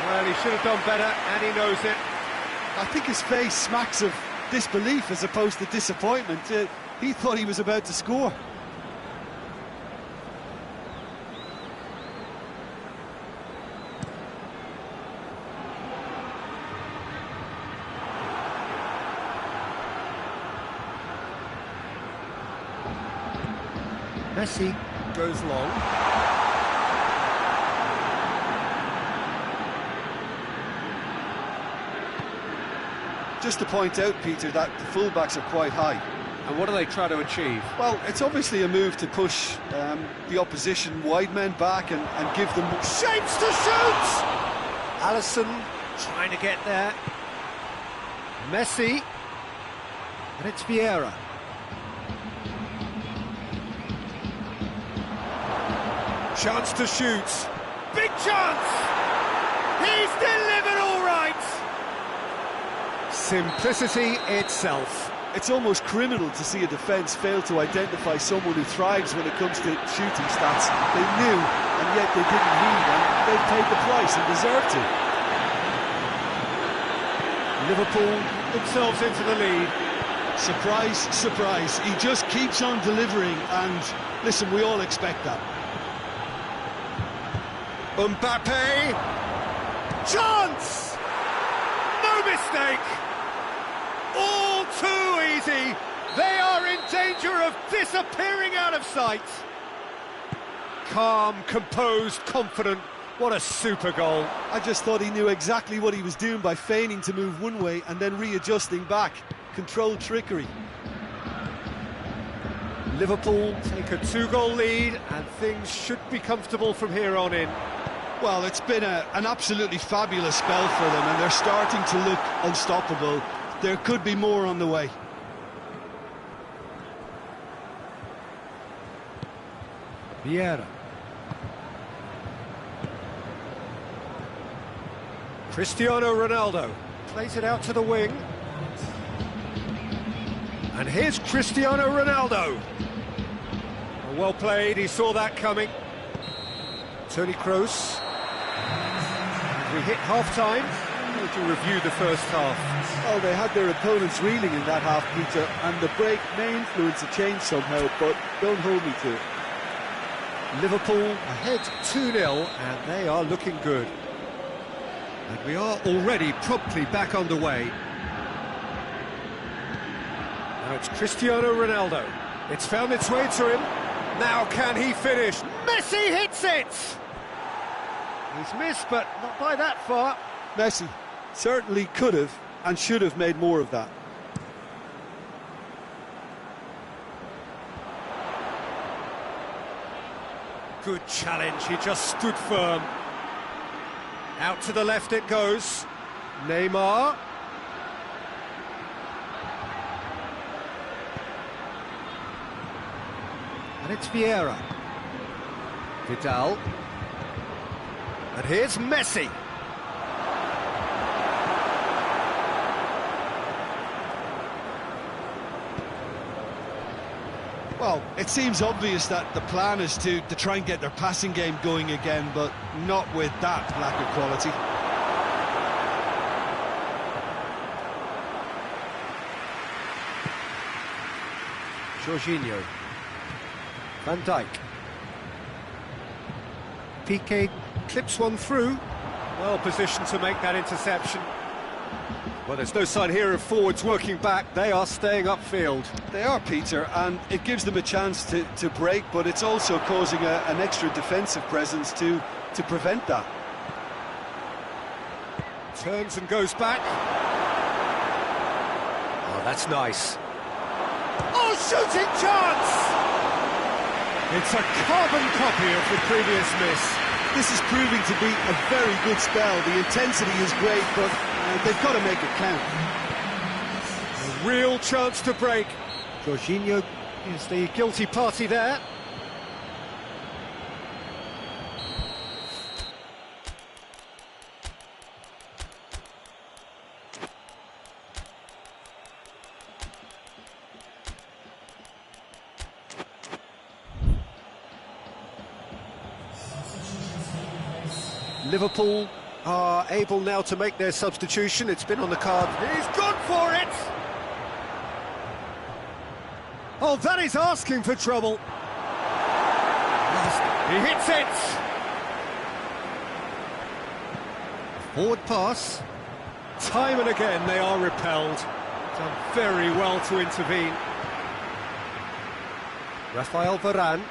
Speaker 1: Well, he should have done better, and he knows it.
Speaker 2: I think his face smacks of disbelief as opposed to disappointment. He thought he was about to score.
Speaker 1: Messi goes long.
Speaker 2: Just to point out, Peter, that the fullbacks are quite high.
Speaker 1: And what do they try to achieve?
Speaker 2: Well, it's obviously a move to push the opposition wide men back and give them...
Speaker 1: Shapes to shoot! Alisson trying to get there. Messi. And it's Vieira. Chance to shoot. Big chance! He's delivered all right! Simplicity itself.
Speaker 2: It's almost criminal to see a defence fail to identify someone who thrives when it comes to shooting stats. They knew, and yet they didn't heed, and they've paid the price and deserve to.
Speaker 1: Liverpool themselves into the lead.
Speaker 2: Surprise, surprise. He just keeps on delivering, and listen, we all expect that.
Speaker 1: Mbappe. Chance! No mistake! All too easy. They are in danger of disappearing out of sight. Calm, composed, confident. What a super goal.
Speaker 2: I just thought he knew exactly what he was doing by feigning to move one way and then readjusting back. Controlled trickery.
Speaker 1: Liverpool take a 2-goal lead and things should be comfortable from here on in.
Speaker 2: Well, it's been an absolutely fabulous spell for them, and they're starting to look unstoppable. There could be more on the way.
Speaker 1: Vieira. Cristiano Ronaldo plays it out to the wing. And here's Cristiano Ronaldo. Well played, he saw that coming. Toni Kroos. We hit half-time. How would you review the first half?
Speaker 2: Oh, they had their opponents reeling in that half, Peter, and the break may influence a change somehow, but don't hold me to it.
Speaker 1: Liverpool ahead 2-0, and they are looking good. And we are already promptly back underway. Now it's Cristiano Ronaldo. It's found its way to him. Now can he finish? Messi hits it! He's missed, but not by that far.
Speaker 2: Messi certainly could have and should have made more of that.
Speaker 1: Good challenge, he just stood firm. Out to the left it goes. Neymar. And And it's Vieira. Vidal. And here's Messi.
Speaker 2: Well, it seems obvious that the plan is to try and get their passing game going again, but not with that lack of quality.
Speaker 1: Jorginho. Van Dijk. Piqué clips one through. Well positioned to make that interception. Well, there's no sign here of forwards working back. They are staying upfield.
Speaker 3: They are, Peter, and it gives them a chance to break, but it's also causing an extra defensive presence to prevent that.
Speaker 1: Turns and goes back. Oh, that's nice. Oh, shooting chance! It's a carbon copy of the previous miss.
Speaker 3: This is proving to be a very good spell. The intensity is great, but they've got to make it count.
Speaker 1: A real chance to break. Jorginho is the guilty party there. Liverpool are able now to make their substitution. It's been on the card. He's gone for it! Oh, that is asking for trouble. He hits it! Forward pass. Time and again they are repelled. Done very well to intervene. Rafael Varane.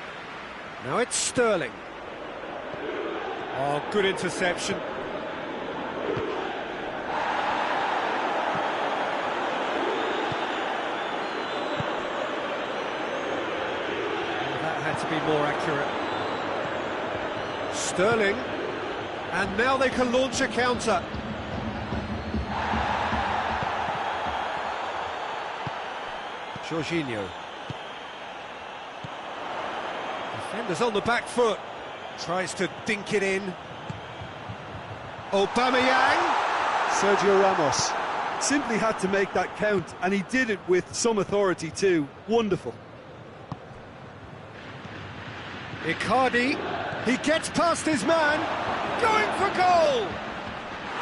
Speaker 1: Now it's Sterling. Oh, good interception. That had to be more accurate. Sterling. And now they can launch a counter. Jorginho. Defenders on the back foot. Tries to dink it in. Aubameyang.
Speaker 3: Sergio Ramos simply had to make that count, and he did it with some authority too. Wonderful.
Speaker 1: Icardi. He gets past his man. Going for goal.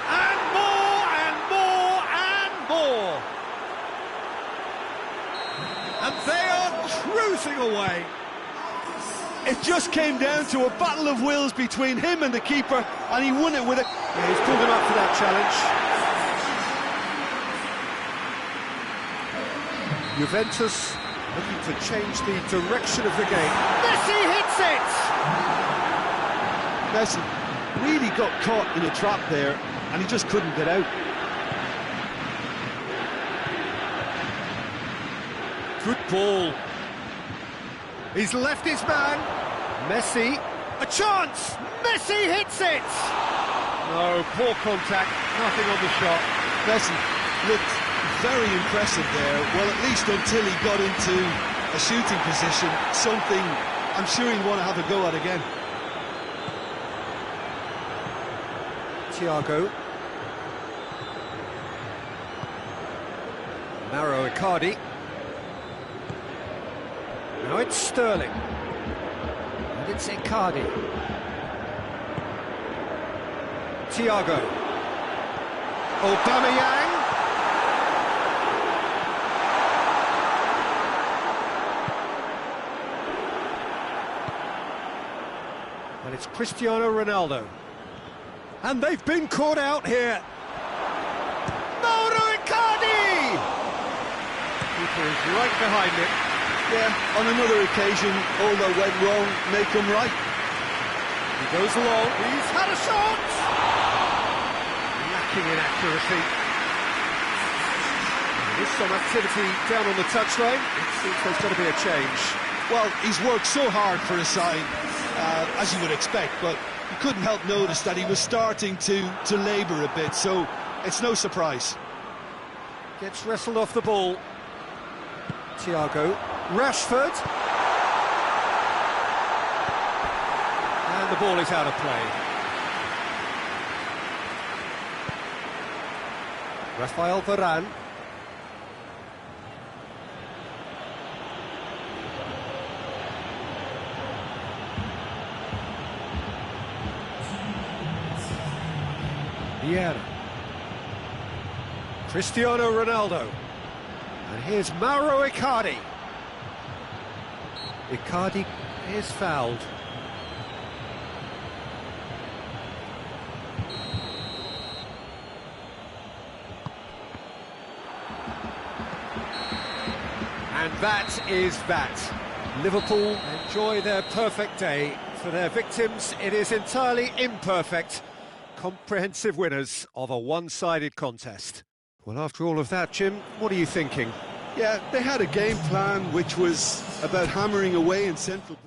Speaker 1: And more and more and more. And they are cruising away.
Speaker 3: It just came down to a battle of wills between him and the keeper, and he won it with it.
Speaker 1: Yeah, he's pulled him up for that challenge. Juventus looking to change the direction of the game. Messi hits it!
Speaker 3: Messi really got caught in a trap there, and he just couldn't get out.
Speaker 1: Good ball. He's left his man. Messi. A chance! Messi hits it! No, poor contact. Nothing on the shot.
Speaker 3: Messi looked very impressive there. Well, at least until he got into a shooting position. Something I'm sure he'd want to have a go at again.
Speaker 1: Thiago. Mauro Icardi. Now it's Sterling. And it's Icardi. Thiago. Aubameyang. And it's Cristiano Ronaldo. And they've been caught out here. Mauro Icardi! Keeper is right behind it.
Speaker 3: Yeah, on another occasion, all that went wrong may come right.
Speaker 1: He goes along. He's had a shot! Lacking in accuracy. There's some activity down on the touchline. It seems there's got to be a change.
Speaker 2: Well, he's worked so hard for his side, as you would expect, but you couldn't help notice that he was starting to labour a bit, so it's no surprise.
Speaker 1: Gets wrestled off the ball. Thiago. Rashford. ball is out of play. Rafael Varane. Vieira. Cristiano Ronaldo. And here's Mauro Icardi. Icardi is fouled. And that is that. Liverpool enjoy their perfect day. For their victims, it is entirely imperfect. Comprehensive winners of a one-sided contest. Well, after all of that, Jim, what are you thinking?
Speaker 2: Yeah, they had a game plan which was about hammering away in central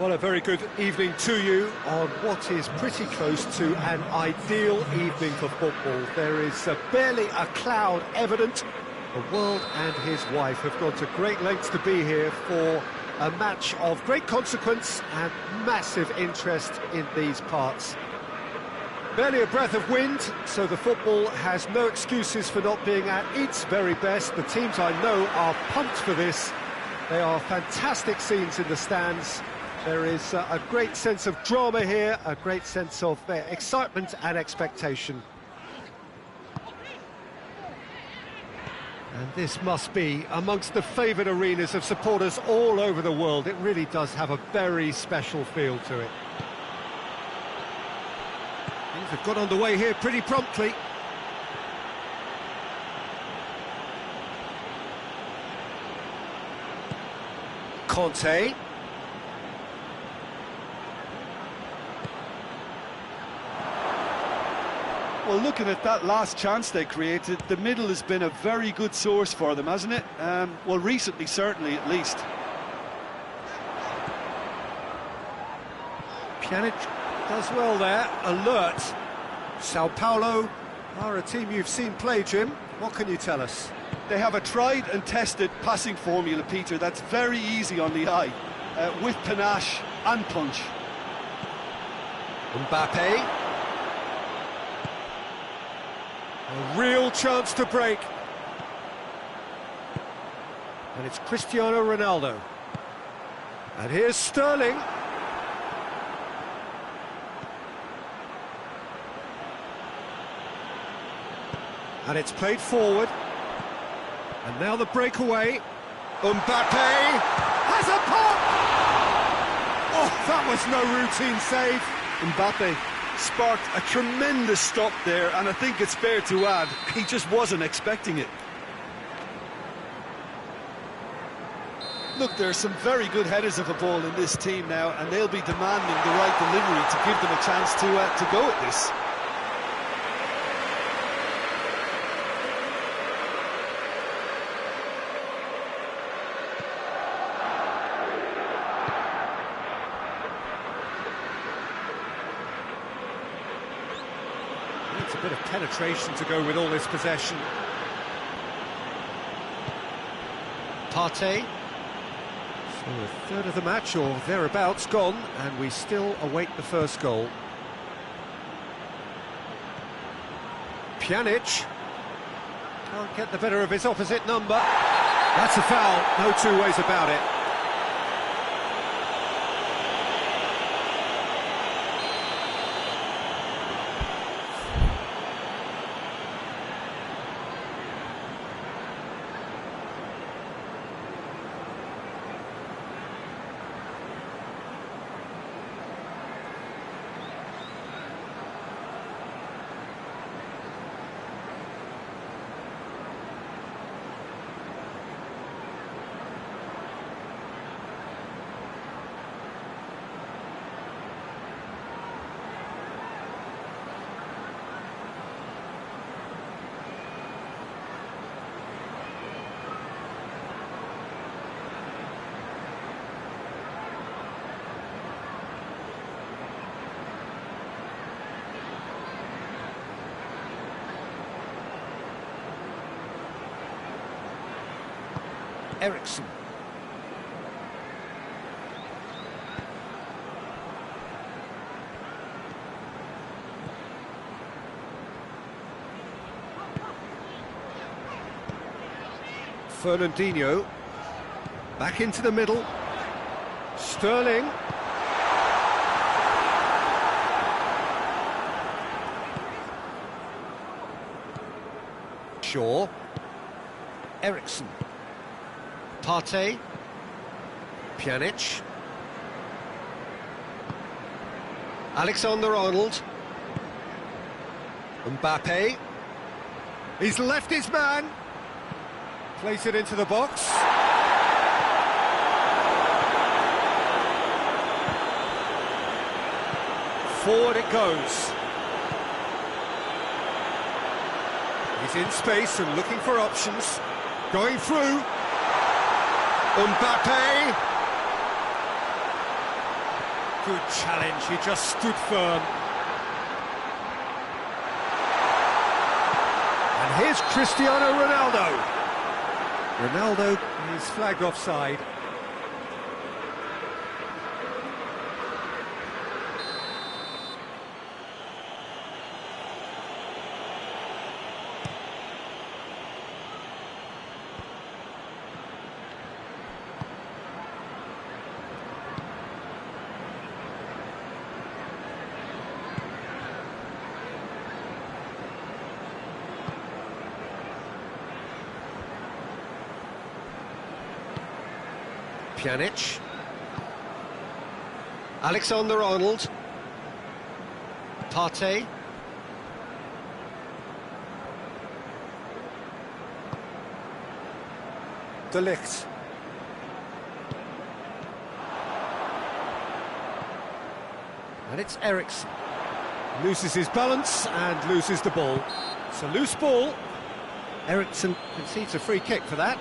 Speaker 1: Well, a very good evening to you on what is pretty close to an ideal evening for football. There is barely a cloud evident. The world and his wife have gone to great lengths to be here for a match of great consequence and massive interest in these parts. Barely a breath of wind, so the football has no excuses for not being at its very best. The teams I know are pumped for this. They are fantastic scenes in the stands. There is a great sense of drama here, a great sense of excitement and expectation. And this must be amongst the favoured arenas of supporters all over the world. It really does have a very special feel to it. Things have got underway here pretty promptly. Conte.
Speaker 2: Well, looking at that last chance they created, the middle has been a very good source for them, hasn't it? Well, recently, certainly, at least.
Speaker 1: Pjanic does well there, alert. Sao Paulo are a team you've seen play, Jim. What can you tell us?
Speaker 2: They have a tried and tested passing formula, Peter, that's very easy on the eye, with panache and punch.
Speaker 1: Mbappe. A real chance to break. And it's Cristiano Ronaldo. And here's Sterling. And it's played forward. And now the breakaway. Mbappe has a pop! Oh, that was no routine save.
Speaker 2: Mbappe sparked a tremendous stop there, and I think it's fair to add, he just wasn't expecting it. Look, there are some very good headers of a ball in this team now, and they'll be demanding the right delivery to give them a chance to go at this.
Speaker 1: It's a bit of penetration to go with all this possession. Partey. So a third of the match, or thereabouts, gone, and we still await the first goal. Pjanic. Can't get the better of his opposite number. That's a foul, no two ways about it. Ericsson. Fernandinho. Back into the middle. Sterling. Shaw. Ericsson. Partey. Pjanic. Alexander-Arnold. Mbappe. He's left his man. Place it into the box. Forward it goes. He's in space and looking for options. Going through. Mbappe. Good challenge, he just stood firm. And here's Cristiano Ronaldo. Ronaldo is flagged offside. Pjanic, Alexander-Arnold, Partey, De Ligt, and it's Eriksen. Loses his balance and loses the ball. It's a loose ball. Eriksen concedes a free kick for that.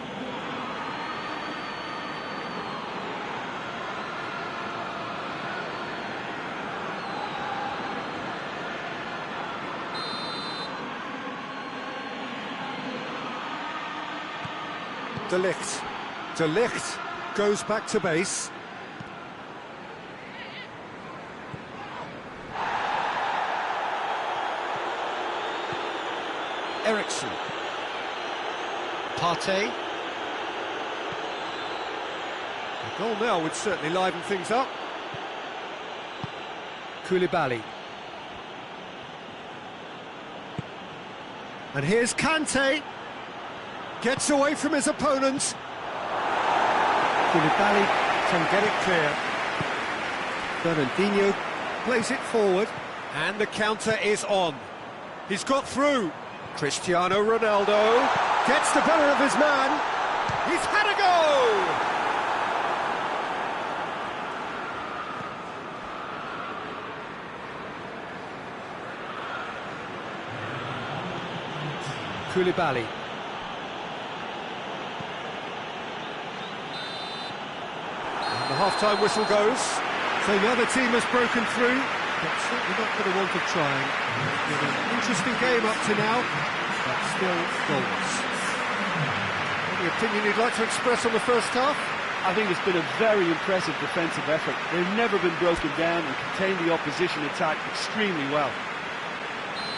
Speaker 1: De Ligt. De Ligt goes back to base. Eriksen. Partey. A goal now would certainly liven things up. Koulibaly. And here's Kante. Gets away from his opponents. Koulibaly can get it clear. Fernandinho plays it forward. And the counter is on. He's got through. Cristiano Ronaldo gets the better of his man. He's had a go! Koulibaly. The half-time whistle goes, so the other team has broken through, but certainly not for the want of trying. It's been an interesting game up to now, but still goalless. Any opinion you'd like to express on the first half?
Speaker 3: I think it's been a very impressive defensive effort. They've never been broken down and contained the opposition attack extremely well.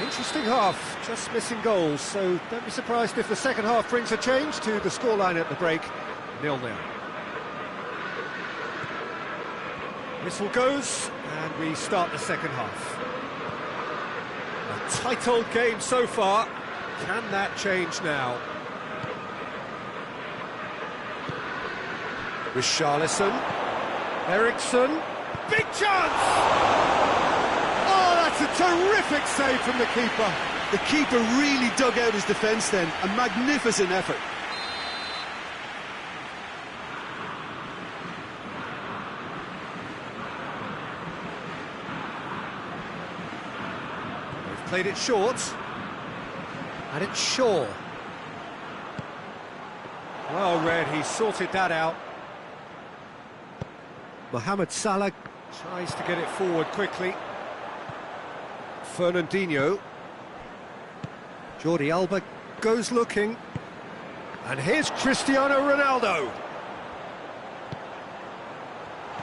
Speaker 1: Interesting half, just missing goals, so don't be surprised if the second half brings a change to the scoreline at the break, 0-0. Whistle goes, and we start the second half. A tight old game so far. Can that change now? Richarlison. Eriksen. Big chance! Oh, that's a terrific save from the keeper.
Speaker 2: The keeper really dug out his defence then. A magnificent effort.
Speaker 1: Played it short, and it's Shaw. Well read, he sorted that out. Mohamed Salah tries to get it forward quickly. Fernandinho. Jordi Alba goes looking. And here's Cristiano Ronaldo.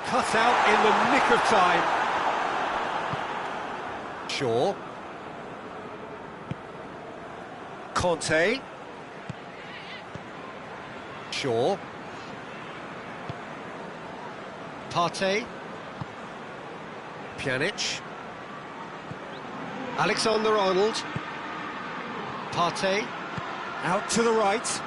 Speaker 1: Cut out in the nick of time. Shaw. Conte. Shaw. Partey. Pjanic. Alexander-Arnold. Partey. Out to the right.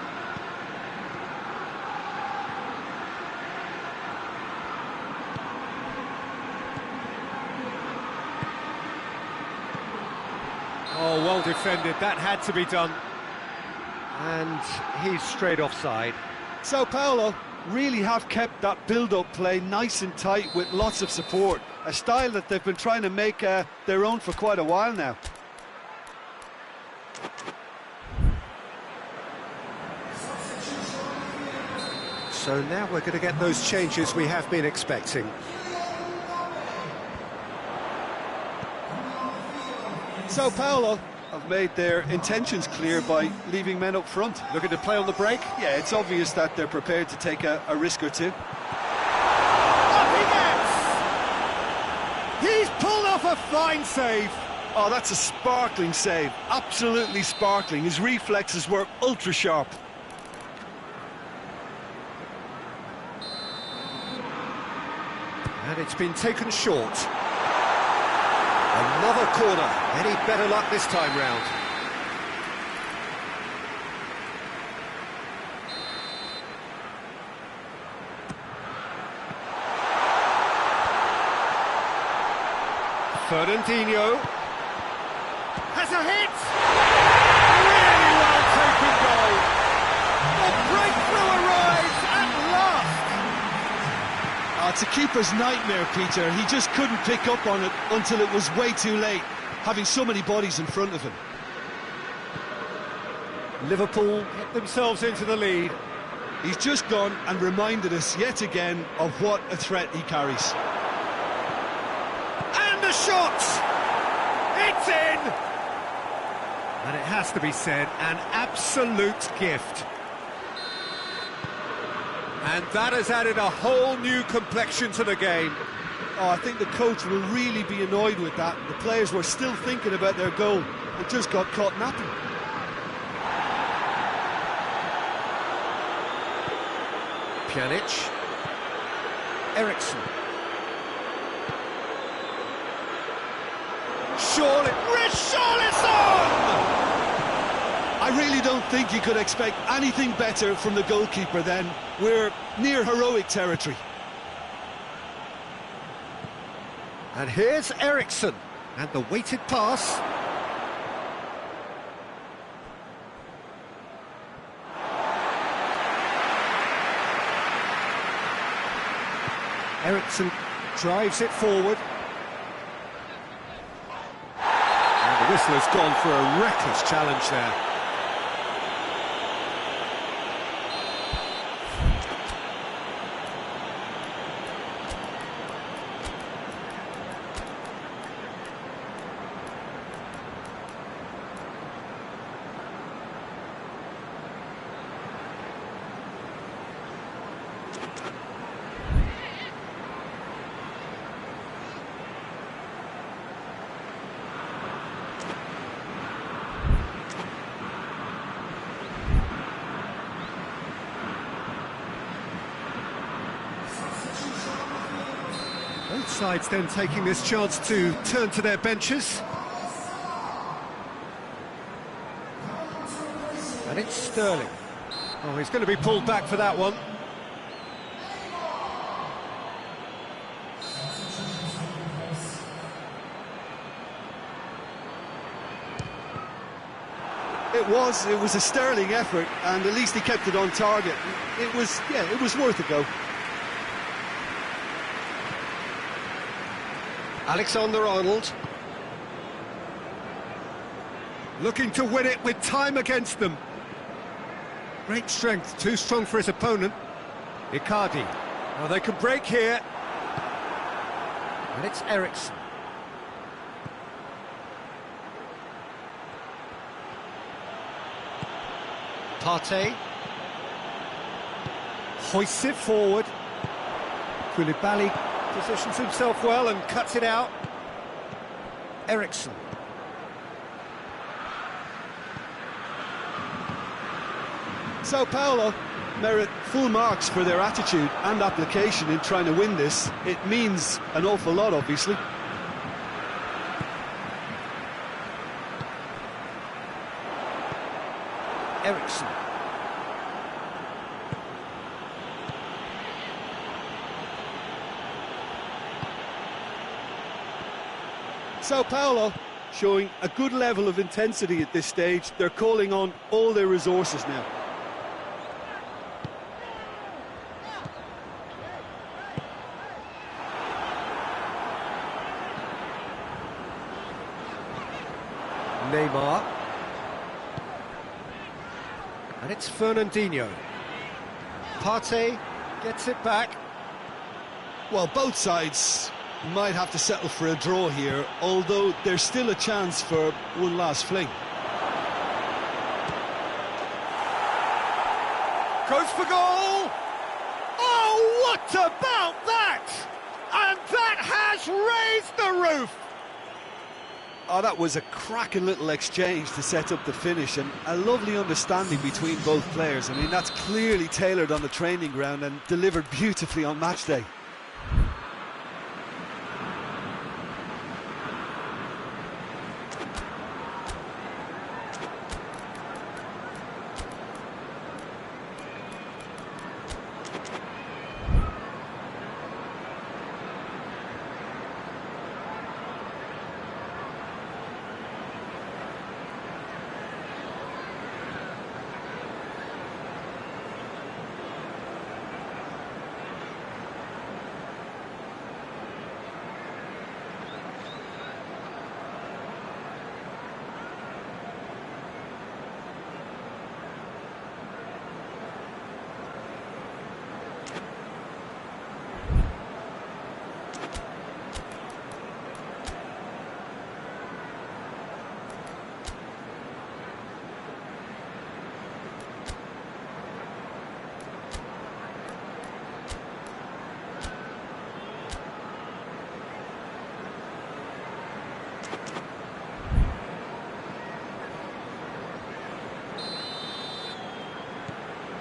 Speaker 1: Oh, well defended, that had to be done. And he's straight offside.
Speaker 2: Sao Paulo really have kept that build-up play nice and tight with lots of support, a style that they've been trying to make their own for quite a while now.
Speaker 1: So now we're going to get those changes we have been expecting.
Speaker 2: Sao Paulo have made their intentions clear by leaving men up front.
Speaker 1: Looking to play on the break.
Speaker 2: Yeah, it's obvious that they're prepared to take a risk or two.
Speaker 1: Up he gets! He's pulled off a fine save.
Speaker 2: Oh, that's a sparkling save. Absolutely sparkling. His reflexes were ultra sharp.
Speaker 1: And it's been taken short. Another corner. Any better luck this time round? Fernandinho has a hit! Really well taken goal! The breakthrough arrives at last!
Speaker 2: It's a keeper's nightmare, Peter. He just couldn't pick up on it until it was way too late, having so many bodies in front of him.
Speaker 1: Liverpool get themselves into the lead.
Speaker 2: He's just gone and reminded us yet again of what a threat he carries.
Speaker 1: And a shot! It's in! And it has to be said, an absolute gift. And that has added a whole new complexion to the game.
Speaker 2: Oh, I think the coach will really be annoyed with that. The players were still thinking about their goal and just got caught napping.
Speaker 1: Pjanic. Eriksson. Richarlison!
Speaker 2: I really don't think you could expect anything better from the goalkeeper then. We're near heroic territory.
Speaker 1: And here's Eriksson, and the weighted pass. Eriksson drives it forward. And the whistle has gone for a reckless challenge there. Both sides then taking this chance to turn to their benches. And it's Sterling. Oh, he's going to be pulled back for that one.
Speaker 2: It was a sterling effort, and at least he kept it on target. It was worth a go.
Speaker 1: Alexander-Arnold. Looking to win it with time against them. Great strength, too strong for his opponent. Icardi. Now they can break here. And it's Eriksson. Partey. Hoists it forward. Koulibaly positions himself well and cuts it out. Eriksson.
Speaker 2: Sao Paulo merit full marks for their attitude and application in trying to win this. It means an awful lot, obviously.
Speaker 1: Eriksson.
Speaker 2: Sao Paulo showing a good level of intensity at this stage. They're calling on all their resources now.
Speaker 1: Neymar. And it's Fernandinho. Partey gets it back.
Speaker 2: Well, both sides might have to settle for a draw here, although there's still a chance for one last fling.
Speaker 1: Goes for goal! Oh, what about that? And that has raised the roof!
Speaker 2: Oh, that was a cracking little exchange to set up the finish, and a lovely understanding between both players. I mean, that's clearly tailored on the training ground and delivered beautifully on match day.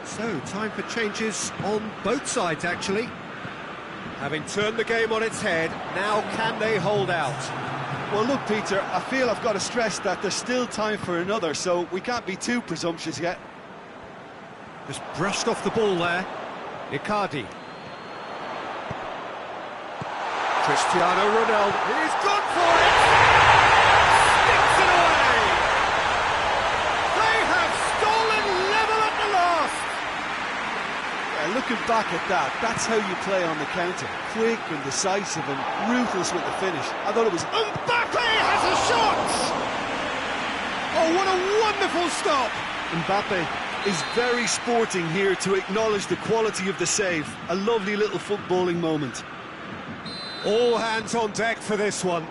Speaker 1: So, time for changes on both sides, actually. Having turned the game on its head, now can they hold out?
Speaker 2: Well, look, Peter, I feel I've got to stress that there's still time for another, so we can't be too presumptuous yet.
Speaker 1: Just brushed off the ball there. Icardi. Cristiano Ronaldo. He's gone for it! Sticks it away! They have stolen level at the last!
Speaker 2: Yeah, looking back at that, that's how you play on the counter. Quick and decisive and ruthless with the finish. I thought it was...
Speaker 1: Mbappe has a shot! Oh, what a wonderful stop!
Speaker 2: Mbappe is very sporting here to acknowledge the quality of the save. A lovely little footballing moment.
Speaker 1: All hands on deck for this one.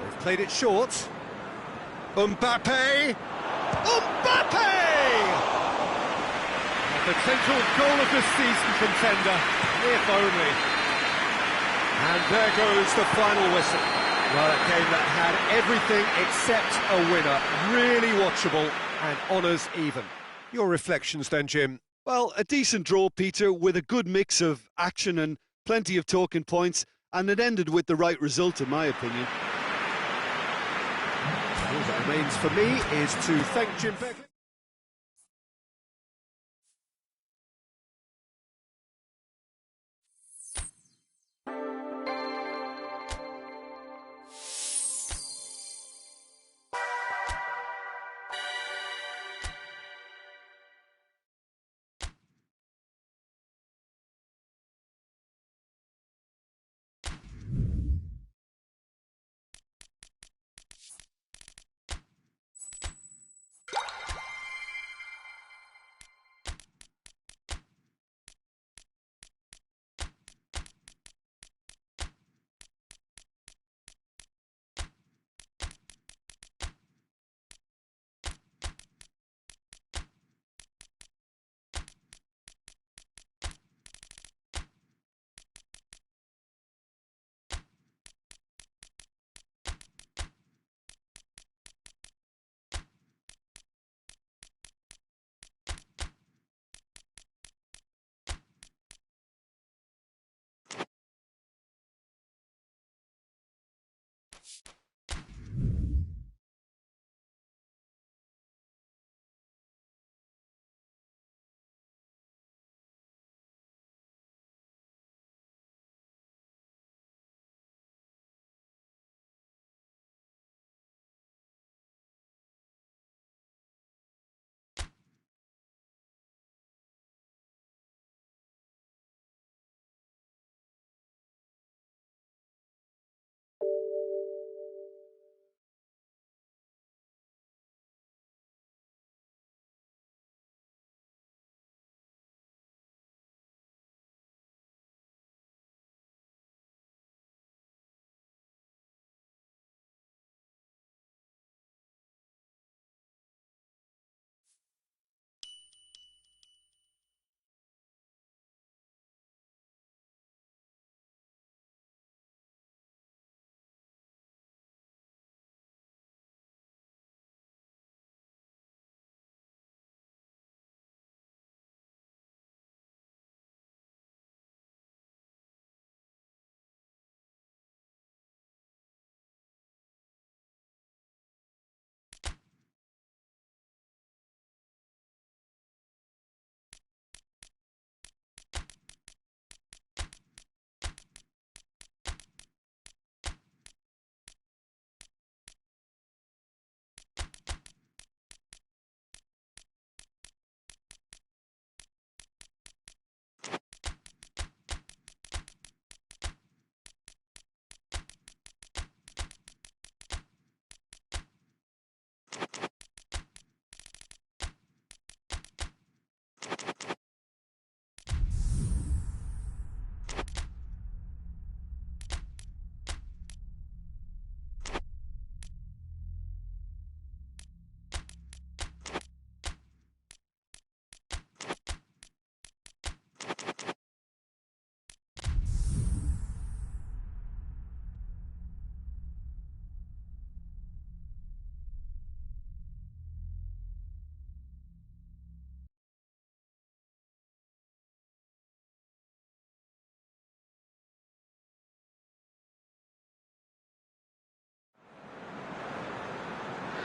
Speaker 1: They've played it short. Mbappe! Mbappe! A potential goal of the season contender, if only. And there goes the final whistle. Well, a game that had everything except a winner. Really watchable and honours even. Your reflections then, Jim?
Speaker 2: Well, a decent draw, Peter, with a good mix of action and plenty of talking points, and it ended with the right result, in my opinion.
Speaker 1: All that remains for me is to thank Jim Begley.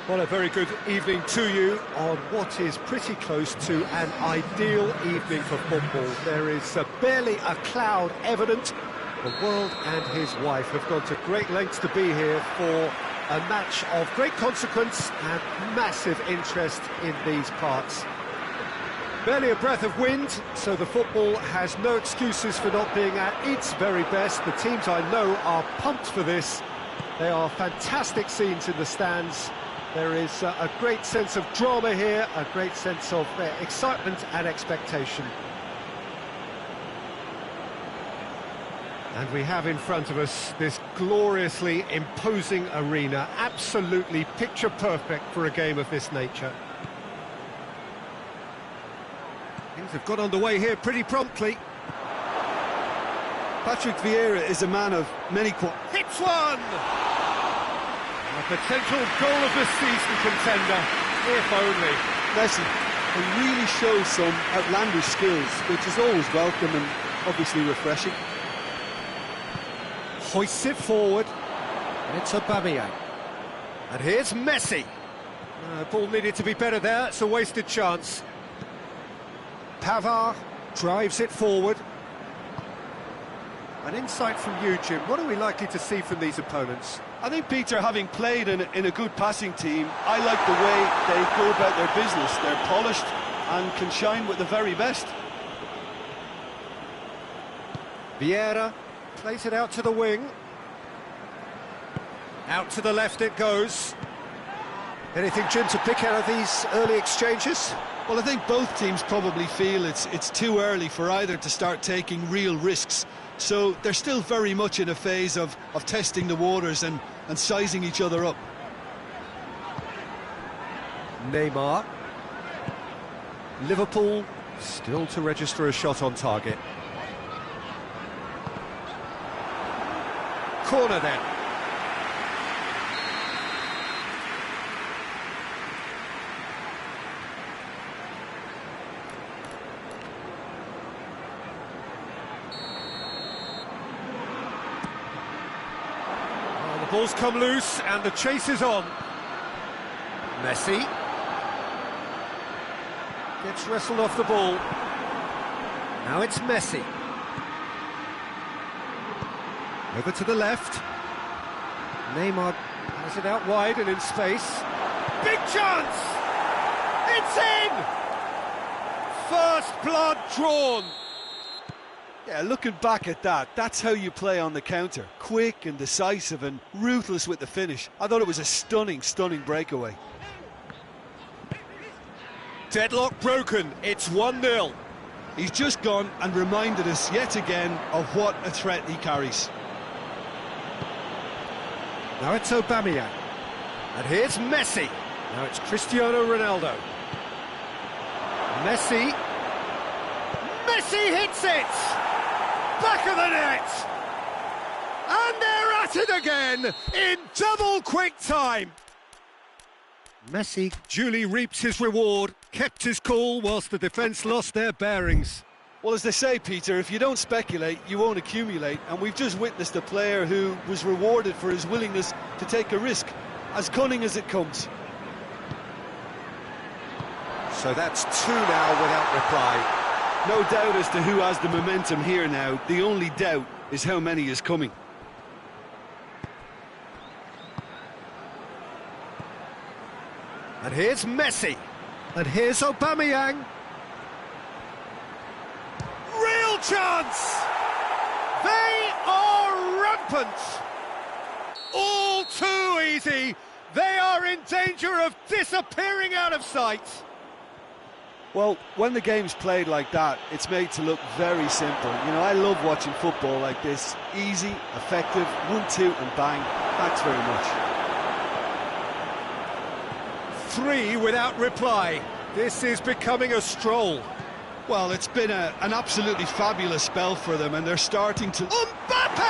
Speaker 1: Well, a very good evening to you on what is pretty close to an ideal evening for football. There is barely a cloud evident. The world and his wife have gone to great lengths to be here for a match of great consequence and massive interest in these parts. Barely a breath of wind, so the football has no excuses for not being at its very best. The teams I know are pumped for this. They are fantastic scenes in the stands. There is a great sense of drama here, a great sense of excitement and expectation. And we have in front of us this gloriously imposing arena, absolutely picture perfect for a game of this nature. Things have got underway here pretty promptly.
Speaker 3: Patrick Vieira is a man of many
Speaker 1: Hits one! A potential goal of the season contender, if only.
Speaker 3: Messi, he really shows some outlandish skills, which is always welcome and obviously refreshing.
Speaker 1: Hoists it forward, and it's Aubameyang. And here's Messi. Ball needed to be better there, it's a wasted chance. Pavard drives it forward. An insight from you, Jim. What are we likely to see from these opponents?
Speaker 3: I think, Peter, having played in a good passing team, I like the way they go about their business. They're polished and can shine with the very best.
Speaker 1: Vieira plays it out to the wing. Out to the left it goes. Anything, Jim, to pick out of these early exchanges?
Speaker 3: Well, I think both teams probably feel it's too early for either to start taking real risks. So they're still very much in a phase of testing the waters and sizing each other up.
Speaker 1: Neymar. Liverpool still to register a shot on target. Corner then. Ball's come loose and the chase is on. Messi gets wrestled off the ball. Now it's Messi. Over to the left. Neymar has it out wide and in space. Big chance! It's in! First blood drawn.
Speaker 3: Yeah, looking back at that, that's how you play on the counter. Quick and decisive and ruthless with the finish. I thought it was a stunning, stunning breakaway.
Speaker 1: Deadlock broken, it's 1-0.
Speaker 3: He's just gone and reminded us yet again of what a threat he carries.
Speaker 1: Now it's Aubameyang. And here's Messi. Now it's Cristiano Ronaldo. Messi. Messi hits it! Back of the net! And they're at it again in double quick time. Messi duly reaps his reward, kept his cool whilst the defence lost their bearings.
Speaker 3: Well, as they say, Peter, if you don't speculate, you won't accumulate. And we've just witnessed a player who was rewarded for his willingness to take a risk, as cunning as it comes.
Speaker 1: So that's 2 now without reply.
Speaker 3: No doubt as to who has the momentum here now. The only doubt is how many is coming.
Speaker 1: And here's Messi. And here's Aubameyang. Real chance! They are rampant. All too easy. They are in danger of disappearing out of sight.
Speaker 3: Well, when the game's played like that, it's made to look very simple. You know, I love watching football like this. Easy, effective, 1-2 and bang. Thanks very much.
Speaker 1: 3 without reply. This is becoming a stroll.
Speaker 3: Well, it's been an absolutely fabulous spell for them, and they're starting to...
Speaker 1: Mbappe!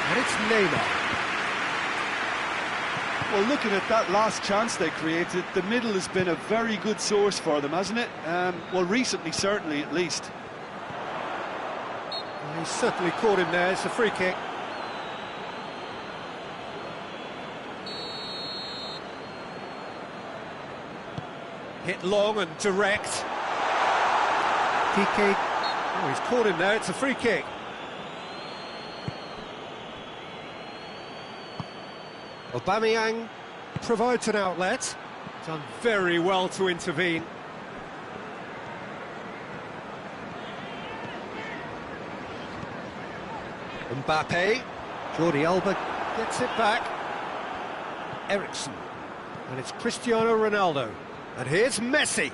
Speaker 1: And it's Neymar.
Speaker 3: Well, looking at that last chance they created, the middle has been a very good source for them, hasn't it? Well, recently, certainly, at least.
Speaker 1: He's certainly caught him there. It's a free kick. Hit long and direct. Kike. Oh, he's caught him there. It's a free kick. Aubameyang provides an outlet. Done very well to intervene. Mbappe. Jordi Alba gets it back. Ericsson. And it's Cristiano Ronaldo. And here's Messi.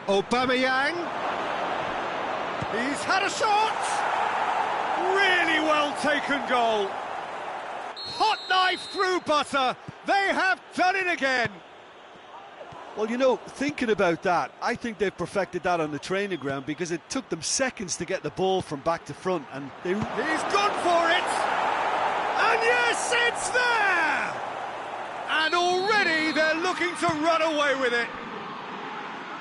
Speaker 1: Aubameyang. He's had a shot! Really well taken goal. Hot knife through butter. They have done it again.
Speaker 3: Well, you know, thinking about that, I think they've perfected that on the training ground because it took them seconds to get the ball from back to front, and they...
Speaker 1: He's gone for it! And yes, it's there! And already they're looking to run away with it.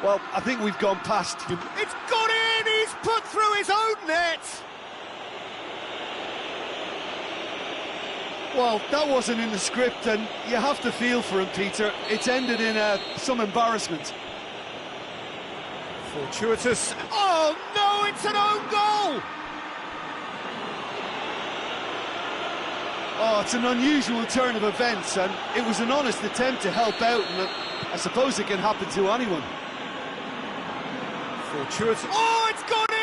Speaker 3: Well, I think we've gone past him.
Speaker 1: It's gone in! He's put through his own net!
Speaker 3: Well, that wasn't in the script, and you have to feel for him, Peter. It's ended in some embarrassment.
Speaker 1: Fortuitous. Oh, no, it's an own goal!
Speaker 3: Oh, it's an unusual turn of events, and it was an honest attempt to help out, and I suppose it can happen to anyone.
Speaker 1: Fortuitous. Oh, it's gone in!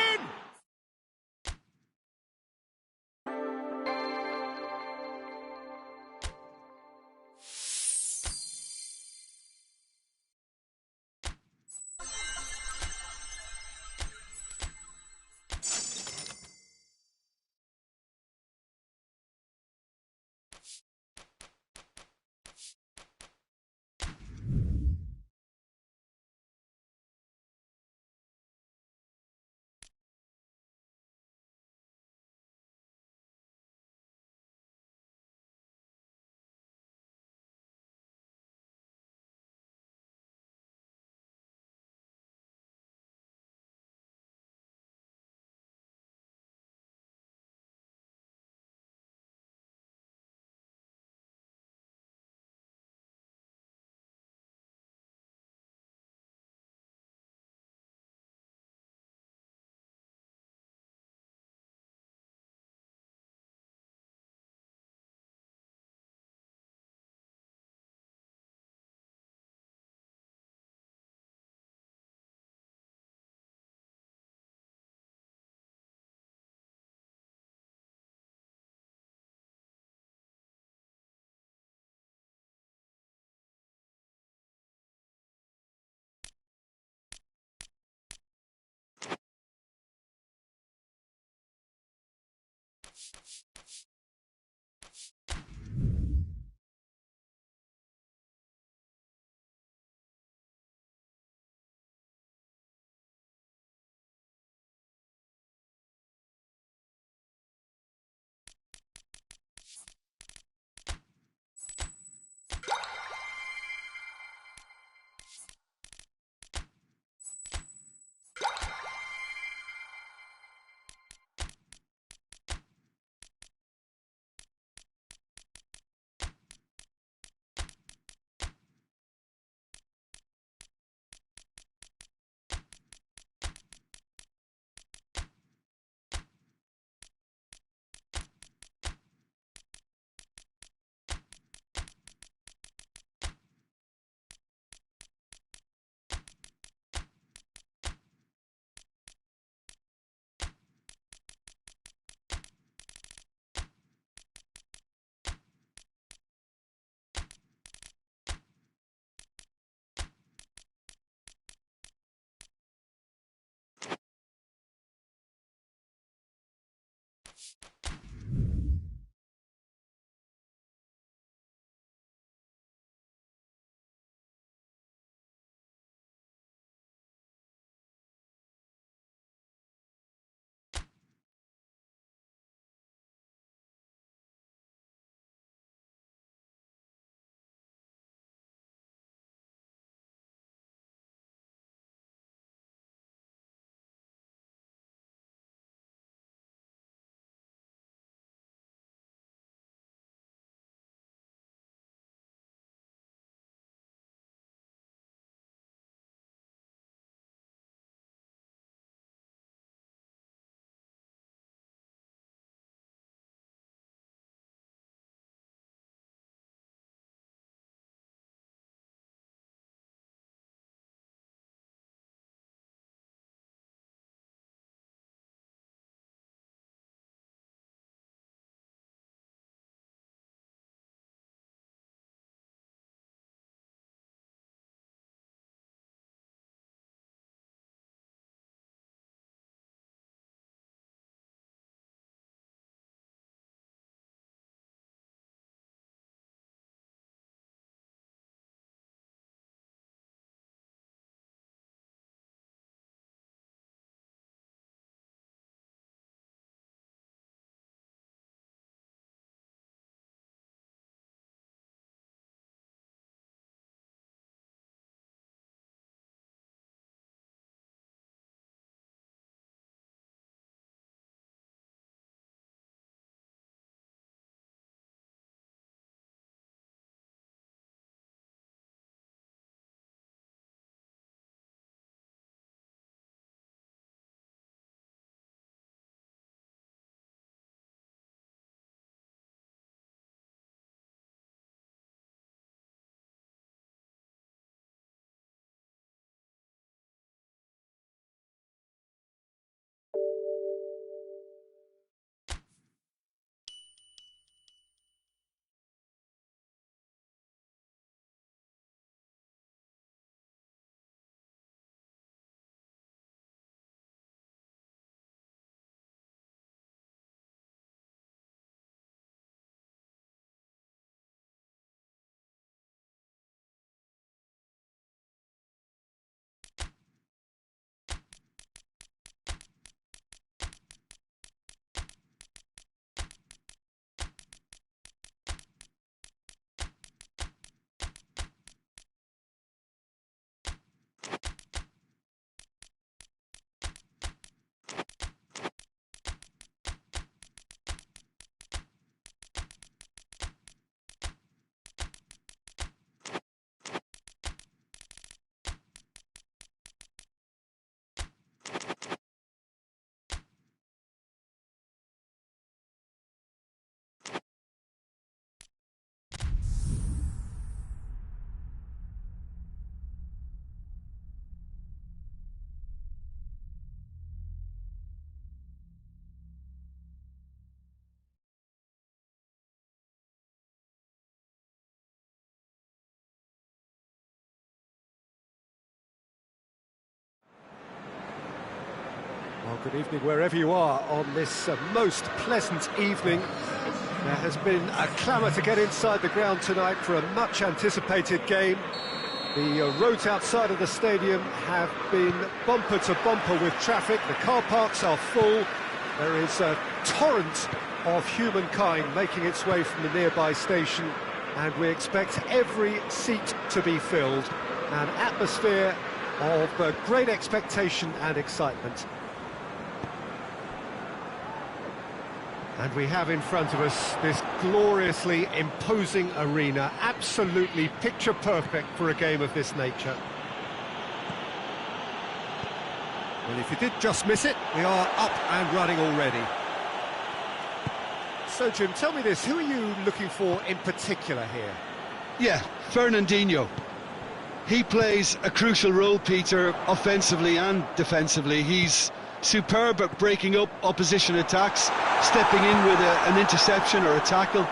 Speaker 1: Good evening wherever you are on this most pleasant evening. There has been a clamour to get inside the ground tonight for a much-anticipated game. The roads outside of the stadium have been bumper to bumper with traffic. The car parks are full. There is a torrent of humankind making its way from the nearby station, and we expect every seat to be filled. An atmosphere of great expectation and excitement. And we have in front of us this gloriously imposing arena, absolutely picture perfect for a game of this nature. Well, if you did just miss it, we are up and running already. So, Jim, tell me this, who are you looking for in particular here?
Speaker 2: Yeah, Fernandinho. He plays a crucial role, Peter, offensively and defensively. He's superb at breaking up opposition attacks, stepping in with an interception or a tackle,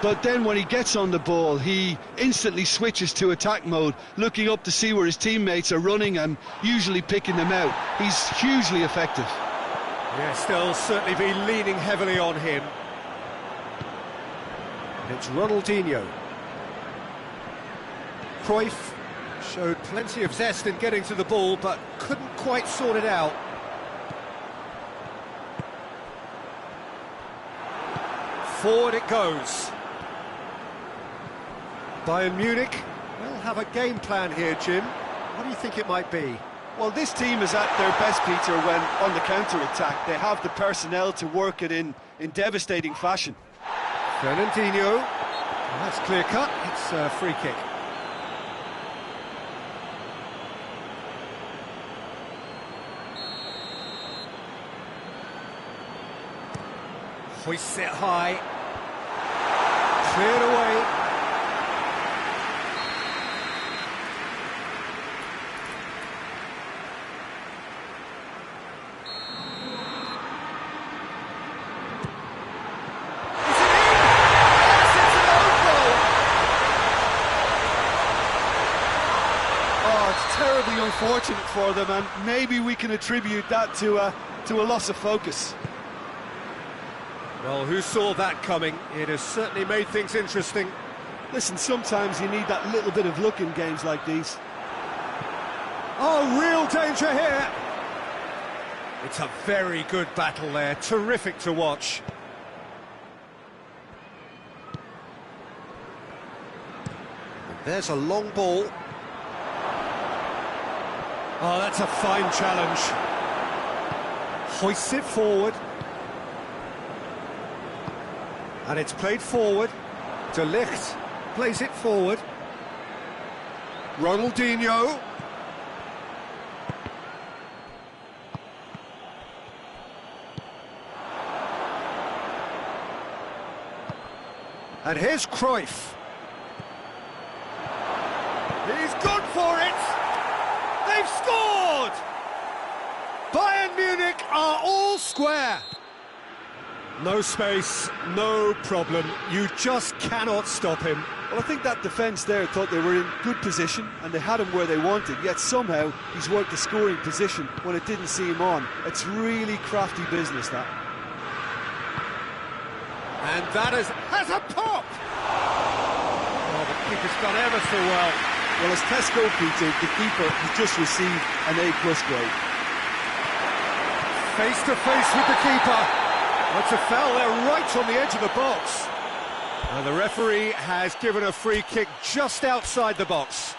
Speaker 2: but then when he gets on the ball, he instantly switches to attack mode, looking up to see where his teammates are running and usually picking them out. He's hugely effective.
Speaker 1: Yes, they'll certainly be leaning heavily on him. And it's Ronaldinho. Cruyff showed plenty of zest in getting to the ball, but couldn't quite sort it out. Forward it goes. Bayern Munich will have a game plan here, Jim. What do you think it might be?
Speaker 3: Well, this team is at their best, Peter, when on the counter-attack. They have the personnel to work it in devastating fashion.
Speaker 1: Fernandinho. Well, that's clear-cut. It's a free kick. Hoists it high. Cleared away.
Speaker 3: Terribly unfortunate for them, and maybe we can attribute that to a loss of focus.
Speaker 1: Well, who saw that coming? It has certainly made things interesting.
Speaker 3: Listen, sometimes you need that little bit of luck in games like these.
Speaker 1: Oh, real danger here. It's a very good battle there, terrific to watch. And there's a long ball. Oh, that's a fine challenge. Hoists it forward. And it's played forward. De Ligt plays it forward. Ronaldinho. And here's Cruyff. He's gone for it! They've scored! Bayern Munich are all square. No space, no problem. You just cannot stop him.
Speaker 3: Well, I think that defence there thought they were in good position and they had him where they wanted, yet somehow he's worked the scoring position when it didn't see him on. It's really crafty business, that.
Speaker 1: And that has a pop! Oh, the keeper's done ever so well.
Speaker 3: Well, as Tesco, Peter, the keeper has just received an A+ grade.
Speaker 1: Face to face with the keeper. That's a foul there right on the edge of the box. And the referee has given a free kick just outside the box.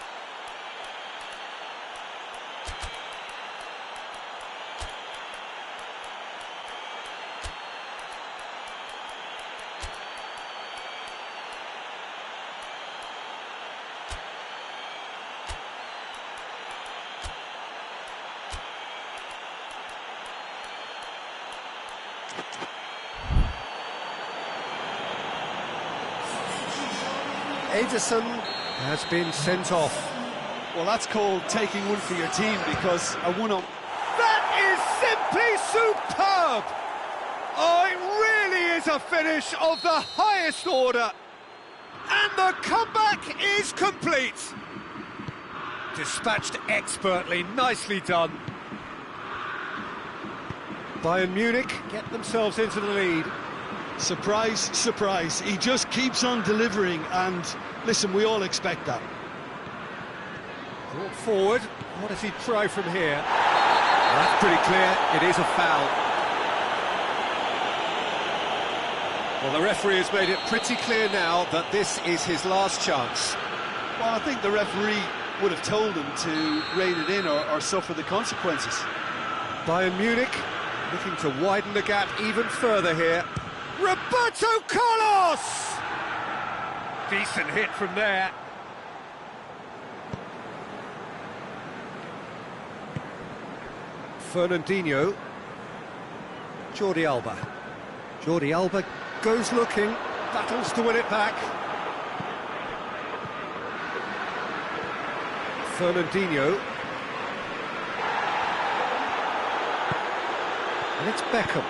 Speaker 1: Ederson has been sent off.
Speaker 3: Well, that's called taking one for your team, because a one-on...
Speaker 1: That is simply superb! Oh, it really is a finish of the highest order. And the comeback is complete. Dispatched expertly, nicely done. Bayern Munich get themselves into the lead.
Speaker 2: Surprise, surprise. He just keeps on delivering, and listen, we all expect that.
Speaker 1: Brought forward. What does he try from here? Well, that's pretty clear. It is a foul. Well, the referee has made it pretty clear now that this is his last chance.
Speaker 2: Well, I think the referee would have told him to rein it in or suffer the consequences.
Speaker 1: Bayern Munich looking to widen the gap even further here. Roberto Carlos! Decent hit from there. Fernandinho. Jordi Alba. Jordi Alba goes looking, battles to win it back. Fernandinho. And it's Beckham.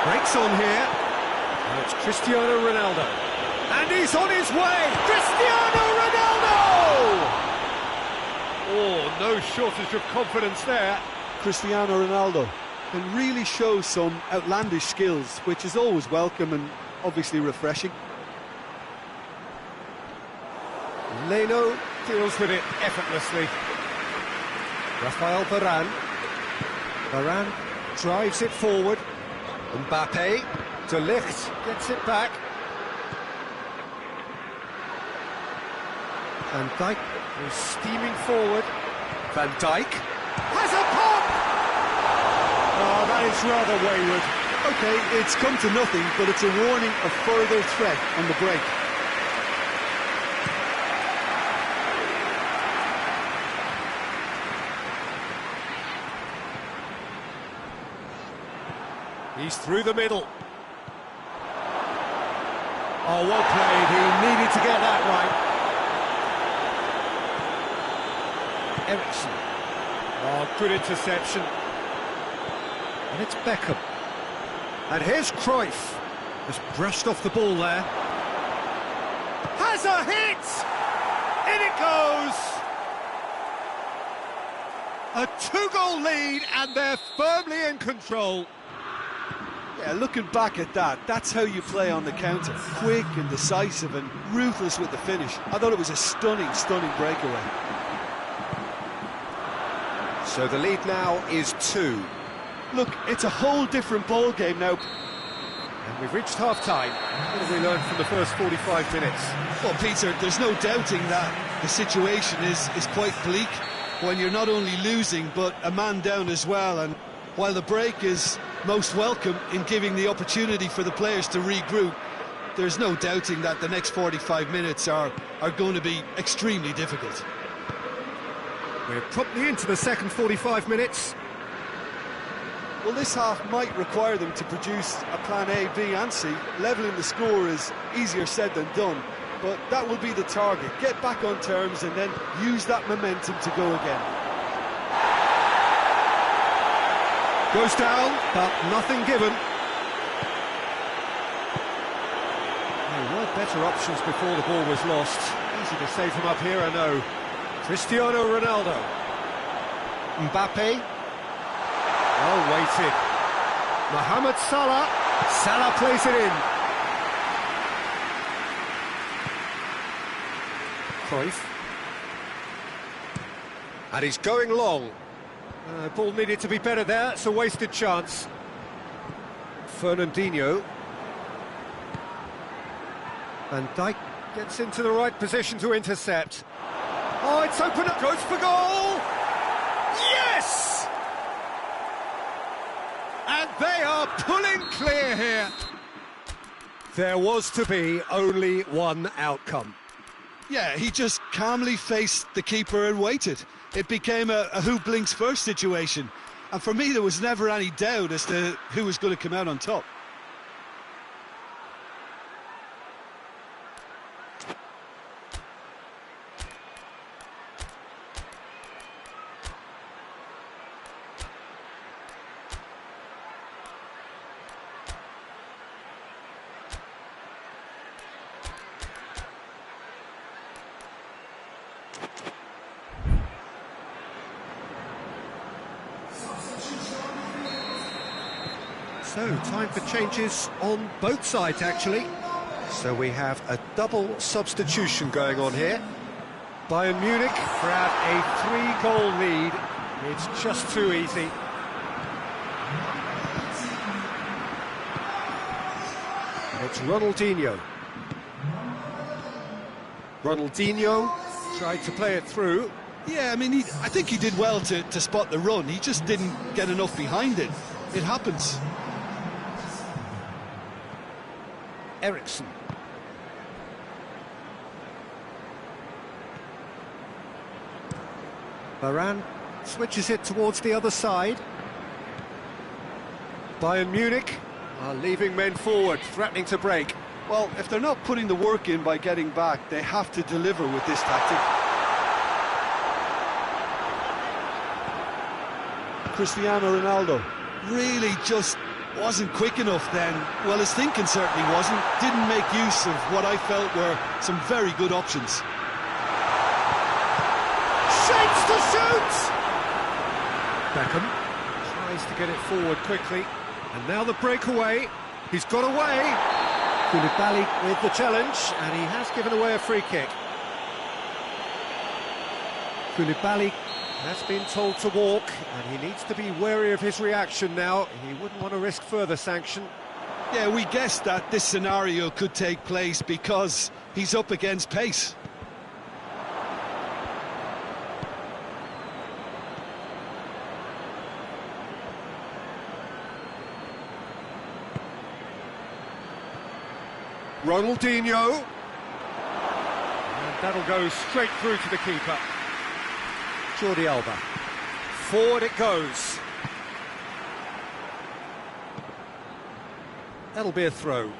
Speaker 1: Breaks on here. And it's Cristiano Ronaldo. And he's on his way! Cristiano Ronaldo! Oh, no shortage of confidence there.
Speaker 2: Cristiano Ronaldo can really show some outlandish skills, which is always welcome and obviously refreshing.
Speaker 1: Leno deals with it effortlessly. Rafael Varane. Varane drives it forward. Mbappe. De Ligt gets it back. Van Dijk is steaming forward. Van Dijk has a pop! Oh, that is rather wayward.
Speaker 2: OK, it's come to nothing, but it's a warning of further threat on the break.
Speaker 1: He's through the middle. Oh, well played. He needed to get that right. Ericsson. Oh, good interception. And it's Beckham. And here's Cruyff. Just brushed off the ball there. Has a hit! In it goes! A two-goal lead, and they're firmly in control.
Speaker 2: Yeah, looking back at that, that's how you play on the counter. Quick and decisive and ruthless with the finish. I thought it was a stunning, stunning breakaway.
Speaker 1: So the lead now is 2.
Speaker 2: Look, it's a whole different ball game now.
Speaker 1: And we've reached half-time. What have we learned from the first 45 minutes?
Speaker 2: Well, Peter, there's no doubting that the situation is quite bleak when you're not only losing, but a man down as well. And while the break is most welcome in giving the opportunity for the players to regroup, there's no doubting that the next 45 minutes are going to be extremely difficult.
Speaker 1: We're promptly into the second 45 minutes.
Speaker 2: Well, this half might require them to produce a plan A, B and C. Levelling the score is easier said than done, but that will be the target. Get back on terms and then use that momentum to go again.
Speaker 1: Goes down, but nothing given. There were better options before the ball was lost. Easy to save him up here, I know. Cristiano Ronaldo. Mbappe. Well weighted. Mohamed Salah. Salah plays it in. Cruyff. And he's going long. Ball needed to be better there. It's a wasted chance. Fernandinho. Van Dijk gets into the right position to intercept. Oh, it's open up, goes for goal! Yes! And they are pulling clear here. There was to be only one outcome.
Speaker 2: Yeah, he just calmly faced the keeper and waited. It became a who blinks first situation. And for me, there was never any doubt as to who was going to come out on top.
Speaker 1: So, time for changes on both sides, actually. So we have a double substitution going on here. Bayern Munich grab a 3-goal lead. It's just too easy. It's Ronaldinho. Ronaldinho tried to play it through.
Speaker 2: Yeah, I mean, I think he did well to spot the run. He just didn't get enough behind it. It happens.
Speaker 1: Ericsson. Varane switches it towards the other side. Bayern Munich are leaving men forward, threatening to break.
Speaker 3: Well, if they're not putting the work in by getting back, they have to deliver with this tactic. Cristiano Ronaldo.
Speaker 2: Really just wasn't quick enough then. Well, his thinking certainly wasn't. Didn't make use of what I felt were some very good options.
Speaker 1: Shapes to shoot! Beckham tries to get it forward quickly. And now the breakaway. He's got away. Koulibaly with the challenge, and he has given away a free kick. Koulibaly has been told to walk, and he needs to be wary of his reaction now. He wouldn't want to risk further sanction.
Speaker 2: Yeah, we guessed that this scenario could take place because he's up against pace.
Speaker 1: Ronaldinho. And that'll go straight through to the keeper. Jordi Alba. Forward it goes. That'll be a throw.